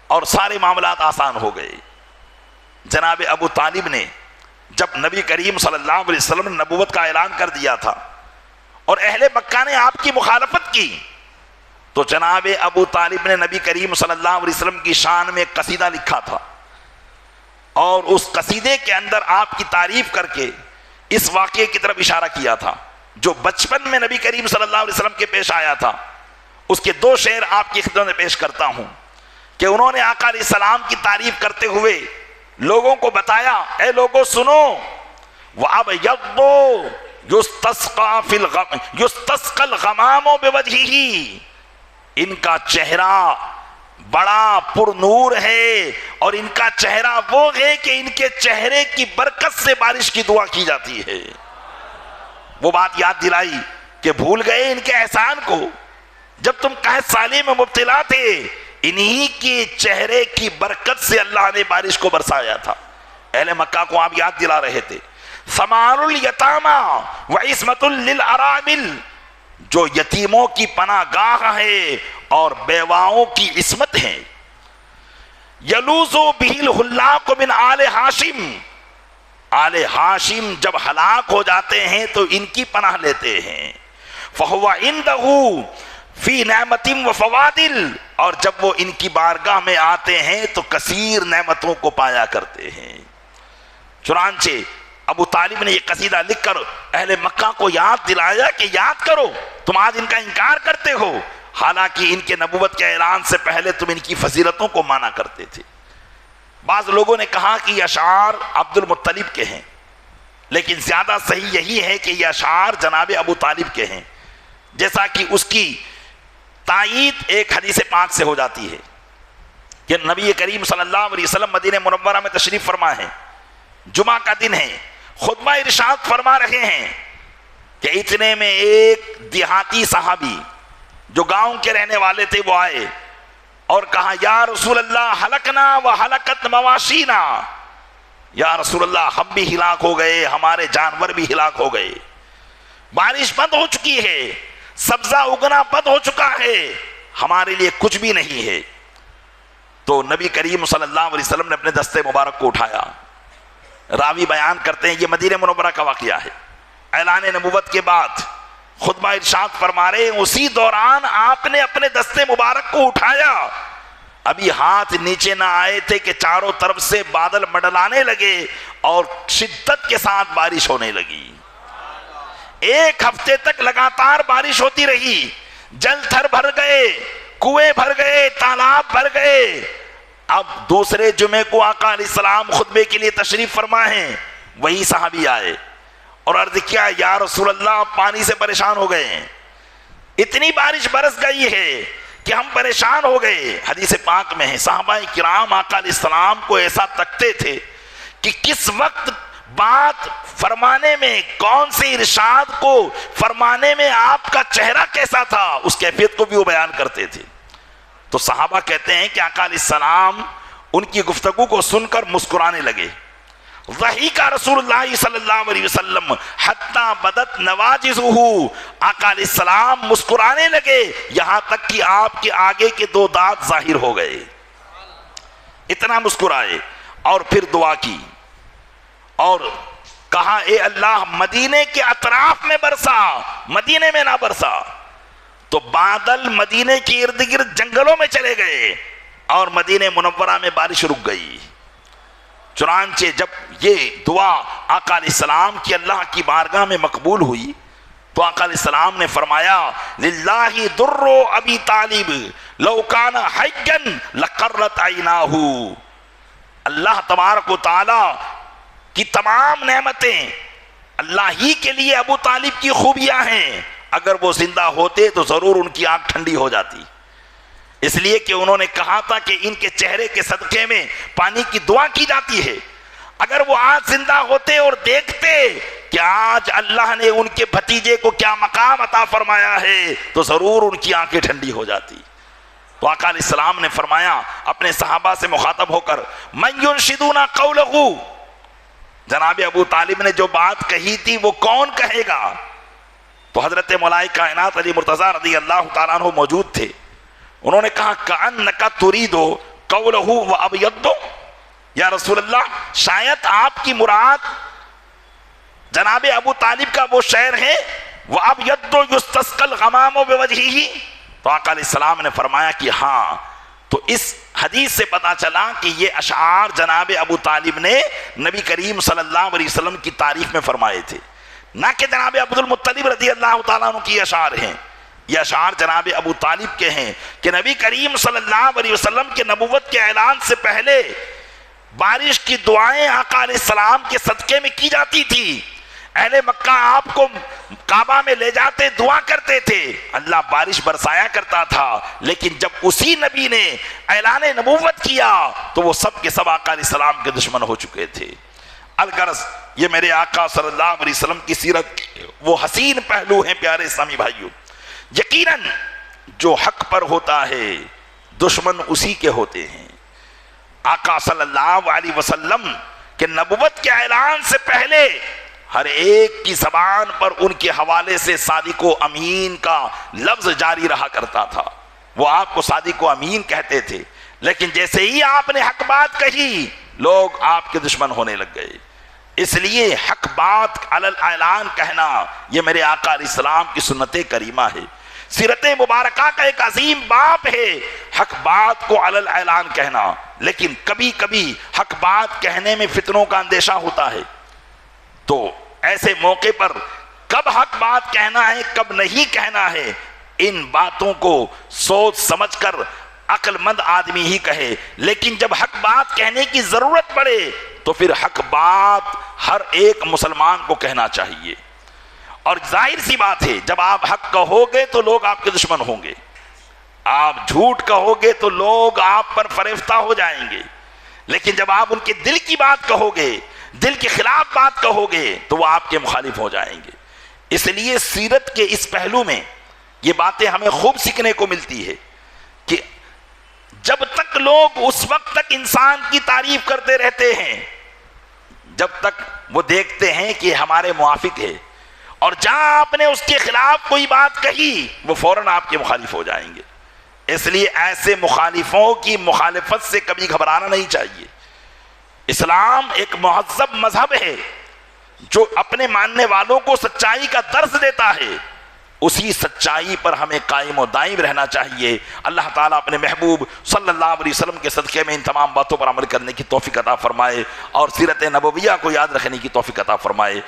اور سارے معاملات آسان ہو گئے۔ جناب ابو طالب نے جب نبی کریم صلی اللہ علیہ وسلم نے نبوت کا اعلان کر دیا تھا اور اہل مکہ نے آپ کی مخالفت کی، تو جناب ابو طالب نے نبی کریم صلی اللہ علیہ وسلم کی شان میں ایک قصیدہ لکھا تھا اور اس قصیدے کے اندر آپ کی تعریف کر کے اس واقعے کی طرف اشارہ کیا تھا جو بچپن میں نبی کریم صلی اللہ علیہ وسلم کے پیش آیا تھا۔ اس کے دو شعر آپ کی خدمت میں پیش کرتا ہوں کہ انہوں نے آقا علیہ السلام کی تعریف کرتے ہوئے لوگوں کو بتایا، اے لوگوں سنو، وَأَبْيَضُّ يُسْتَسْقَى الْغَمَامُ بِوَجْهِهِ، ان کا چہرہ بڑا پر نور ہے اور ان کا چہرہ وہ ہے کہ ان کے چہرے کی برکت سے بارش کی دعا کی جاتی ہے۔ وہ بات یاد دلائی کہ بھول گئے ان کے احسان کو، جب تم قحط سالی میں مبتلا تھے انہی کے چہرے کی برکت سے اللہ نے بارش کو برسایا تھا۔ اہل مکہ کو آپ یاد دلا رہے تھے، ثمار الیتاما وعصمت للارامل، جو یتیموں کی پناہ گاہ ہے اور بیواؤں کی عصمت ہے۔ یلوذ بہ الحلاق من آل ہاشم، آل ہاشم جب ہلاک ہو جاتے ہیں تو ان کی پناہ لیتے ہیں۔ فہو عندہ فی نعمت و فوادل، اور جب وہ ان کی بارگاہ میں آتے ہیں تو کثیر نعمتوں کو پایا کرتے ہیں۔ چنانچہ ابو طالب نے یہ قصیدہ لکھ کر اہل مکہ کو یاد دلایا کہ یاد کرو، تم آج ان کا انکار کرتے ہو، حالانکہ ان کے نبوت کے اعلان سے پہلے تم ان کی فضیلتوں کو مانا کرتے تھے۔ بعض لوگوں نے کہا کہ یہ اشعار عبد المطلب کے ہیں، لیکن زیادہ صحیح یہی ہے کہ یہ اشعار جناب ابو طالب کے ہیں، جیسا کہ اس کی تائید ایک حدیث پاک سے ہو جاتی ہے کہ نبی کریم صلی اللہ علیہ وسلم مدینہ منورہ میں تشریف فرما ہے، جمعہ کا دن ہے، خطبہ ارشاد فرما رہے ہیں کہ اتنے میں ایک دیہاتی صحابی جو گاؤں کے رہنے والے تھے وہ آئے اور کہا، یا رسول اللہ ہلکنا و ہلکت مواشینا، یا رسول اللہ ہم بھی ہلاک ہو گئے، ہمارے جانور بھی ہلاک ہو گئے، بارش بند ہو چکی ہے، سبزہ اگنا بند ہو چکا ہے، ہمارے لیے کچھ بھی نہیں ہے۔ تو نبی کریم صلی اللہ علیہ وسلم نے اپنے دستے مبارک کو اٹھایا. راوی بیان کرتے ہیں یہ مدینہ منورہ کا واقعہ ہے. اعلان نبوت کے بعد خطبہ ارشاد فرما رہے ہیں اسی دوران آپ نے اپنے دستے مبارک کو اٹھایا. ابھی ہاتھ نیچے نہ آئے تھے کہ چاروں طرف سے بادل مڈلانے لگے اور شدت کے ساتھ بارش ہونے لگی. 1 ہفتے تک لگاتار بارش ہوتی رہی. جل تھر بھر گئے, کنویں بھر گئے, تالاب بھر گئے. اب دوسرے جمعے کو آقا علیہ السلام خطبے کے لیے تشریف فرما ہیں. وہی صحابی آئے اور عرض کیا یا رسول اللہ پانی سے پریشان ہو گئے ہیں, اتنی بارش برس گئی ہے کہ ہم پریشان ہو گئے. حدیث پاک میں ہے صحابہ کرام آقا علیہ السلام کو ایسا تکتے تھے کہ کس وقت بات فرمانے میں, کون سے ارشاد کو فرمانے میں آپ کا چہرہ کیسا تھا, اس کیفیت کو بھی وہ بیان کرتے تھے. تو صحابہ کہتے ہیں کہ آقا علیہ السلام ان کی گفتگو کو سن کر مسکرانے لگے. ضحک رسول اللہ صلی اللہ علیہ وسلم حتی بدت نواجذہ, آقا علیہ السلام مسکرانے لگے یہاں تک کہ آپ کے آگے کے 2 دانت ظاہر ہو گئے. اتنا مسکرائے اور پھر دعا کی اور کہا اے اللہ مدینے کے اطراف میں برسا, مدینے میں نہ برسا. تو بادل مدینے کے ارد گرد جنگلوں میں چلے گئے اور مدینہ منورہ میں بارش رک گئی. چنانچہ جب یہ دعا آقا علیہ السلام کی اللہ کی بارگاہ میں مقبول ہوئی تو آقا علیہ السلام نے فرمایا للہ در ابی طالب لو کان حیا لقرت عیناہ. اللہ تبارک و تعالی کی تمام نعمتیں اللہ ہی کے لیے ابو طالب کی خوبیاں ہیں. اگر وہ زندہ ہوتے تو ضرور ان کی آنکھ ٹھنڈی ہو جاتی, اس لیے کہ انہوں نے کہا تھا کہ ان کے چہرے کے صدقے میں پانی کی دعا کی جاتی ہے. اگر وہ آج زندہ ہوتے اور دیکھتے کہ آج اللہ نے ان کے بھتیجے کو کیا مقام عطا فرمایا ہے تو ضرور ان کی آنکھیں ٹھنڈی ہو جاتی. تو آقا علیہ السلام نے فرمایا اپنے صحابہ سے مخاطب ہو کر من ینشدنا قولہ, جناب ابو طالب نے جو بات کہی تھی وہ کون کہے گا. تو حضرت مولا کائنات علی مرتضیٰ رضی اللہ تعالیٰ عنہ موجود تھے. انہوں نے کہا کأنک ترید قولہ وابیض, یا رسول اللہ شاید آپ کی مراد جناب ابو طالب کا وہ شعر ہے وابیض یستسقی الغمام بوجہہ. تو آقا علیہ السلام نے فرمایا کہ ہاں. تو اس حدیث سے پتا چلا کہ یہ اشعار جناب ابو طالب نے نبی کریم صلی اللہ علیہ وسلم کی تعریف میں فرمائے تھے, نہ کہ جناب عبد المطلب رضی اللہ تعالیٰ عنہ کی اشعار ہیں. یہ اشعار جناب ابو طالب کے ہیں کہ نبی کریم صلی اللہ علیہ وسلم کے نبوت کے اعلان سے پہلے بارش کی دعائیں آقا علیہ السلام کے صدقے میں کی جاتی تھی. اہل مکہ آپ کو کعبہ میں لے جاتے دعا کرتے تھے, اللہ بارش برسایا کرتا تھا. لیکن جب اسی نبی نے اعلان نبوت کیا تو وہ سب کے سب آقا علیہ السلام کے دشمن ہو چکے تھے. الغرض یہ میرے آقا صلی اللہ علیہ وسلم کی سیرت وہ حسین پہلو ہیں پیارے اسلامی بھائیوں. یقیناً جو حق پر ہوتا ہے دشمن اسی کے ہوتے ہیں. آقا صلی اللہ علیہ وسلم کے نبوت کے اعلان سے پہلے ہر ایک کی زبان پر ان کے حوالے سے صادق و امین کا لفظ جاری رہا کرتا تھا. وہ آپ کو صادق و امین کہتے تھے, لیکن جیسے ہی آپ نے حق بات کہی لوگ آپ کے دشمن ہونے لگ گئے. اس لیے حق بات علی الاعلان کہنا یہ میرے آقا علیہ السلام کی سنت کریمہ ہے, سیرت مبارکہ کا ایک عظیم باب ہے حق بات کو علی الاعلان کہنا. لیکن کبھی کبھی حق بات کہنے میں فتنوں کا اندیشہ ہوتا ہے, تو ایسے موقع پر کب حق بات کہنا ہے کب نہیں کہنا ہے ان باتوں کو سوچ سمجھ کر عقل مند آدمی ہی کہے. لیکن جب حق بات کہنے کی ضرورت پڑے تو پھر حق بات ہر ایک مسلمان کو کہنا چاہیے. اور ظاہر سی بات ہے جب آپ حق کہو گے تو لوگ آپ کے دشمن ہوں گے, آپ جھوٹ کہو گے تو لوگ آپ پر فریفتہ ہو جائیں گے. لیکن جب آپ ان کے دل کی بات کہو گے, دل کے خلاف بات کہو گے تو وہ آپ کے مخالف ہو جائیں گے. اس لیے سیرت کے اس پہلو میں یہ باتیں ہمیں خوب سیکھنے کو ملتی ہے کہ جب تک لوگ اس وقت تک انسان کی تعریف کرتے رہتے ہیں جب تک وہ دیکھتے ہیں کہ ہمارے موافق ہے, اور جہاں آپ نے اس کے خلاف کوئی بات کہی وہ فوراً آپ کے مخالف ہو جائیں گے. اس لیے ایسے مخالفوں کی مخالفت سے کبھی گھبرانا نہیں چاہیے۔ اسلام ایک مہذب مذہب ہے جو اپنے ماننے والوں کو سچائی کا درس دیتا ہے، اسی سچائی پر ہمیں قائم و دائم رہنا چاہیے۔ اللہ تعالیٰ اپنے محبوب صلی اللہ علیہ وسلم کے صدقے میں ان تمام باتوں پر عمل کرنے کی توفیق عطا فرمائے اور سیرت نبویہ کو یاد رکھنے کی توفیق عطا فرمائے۔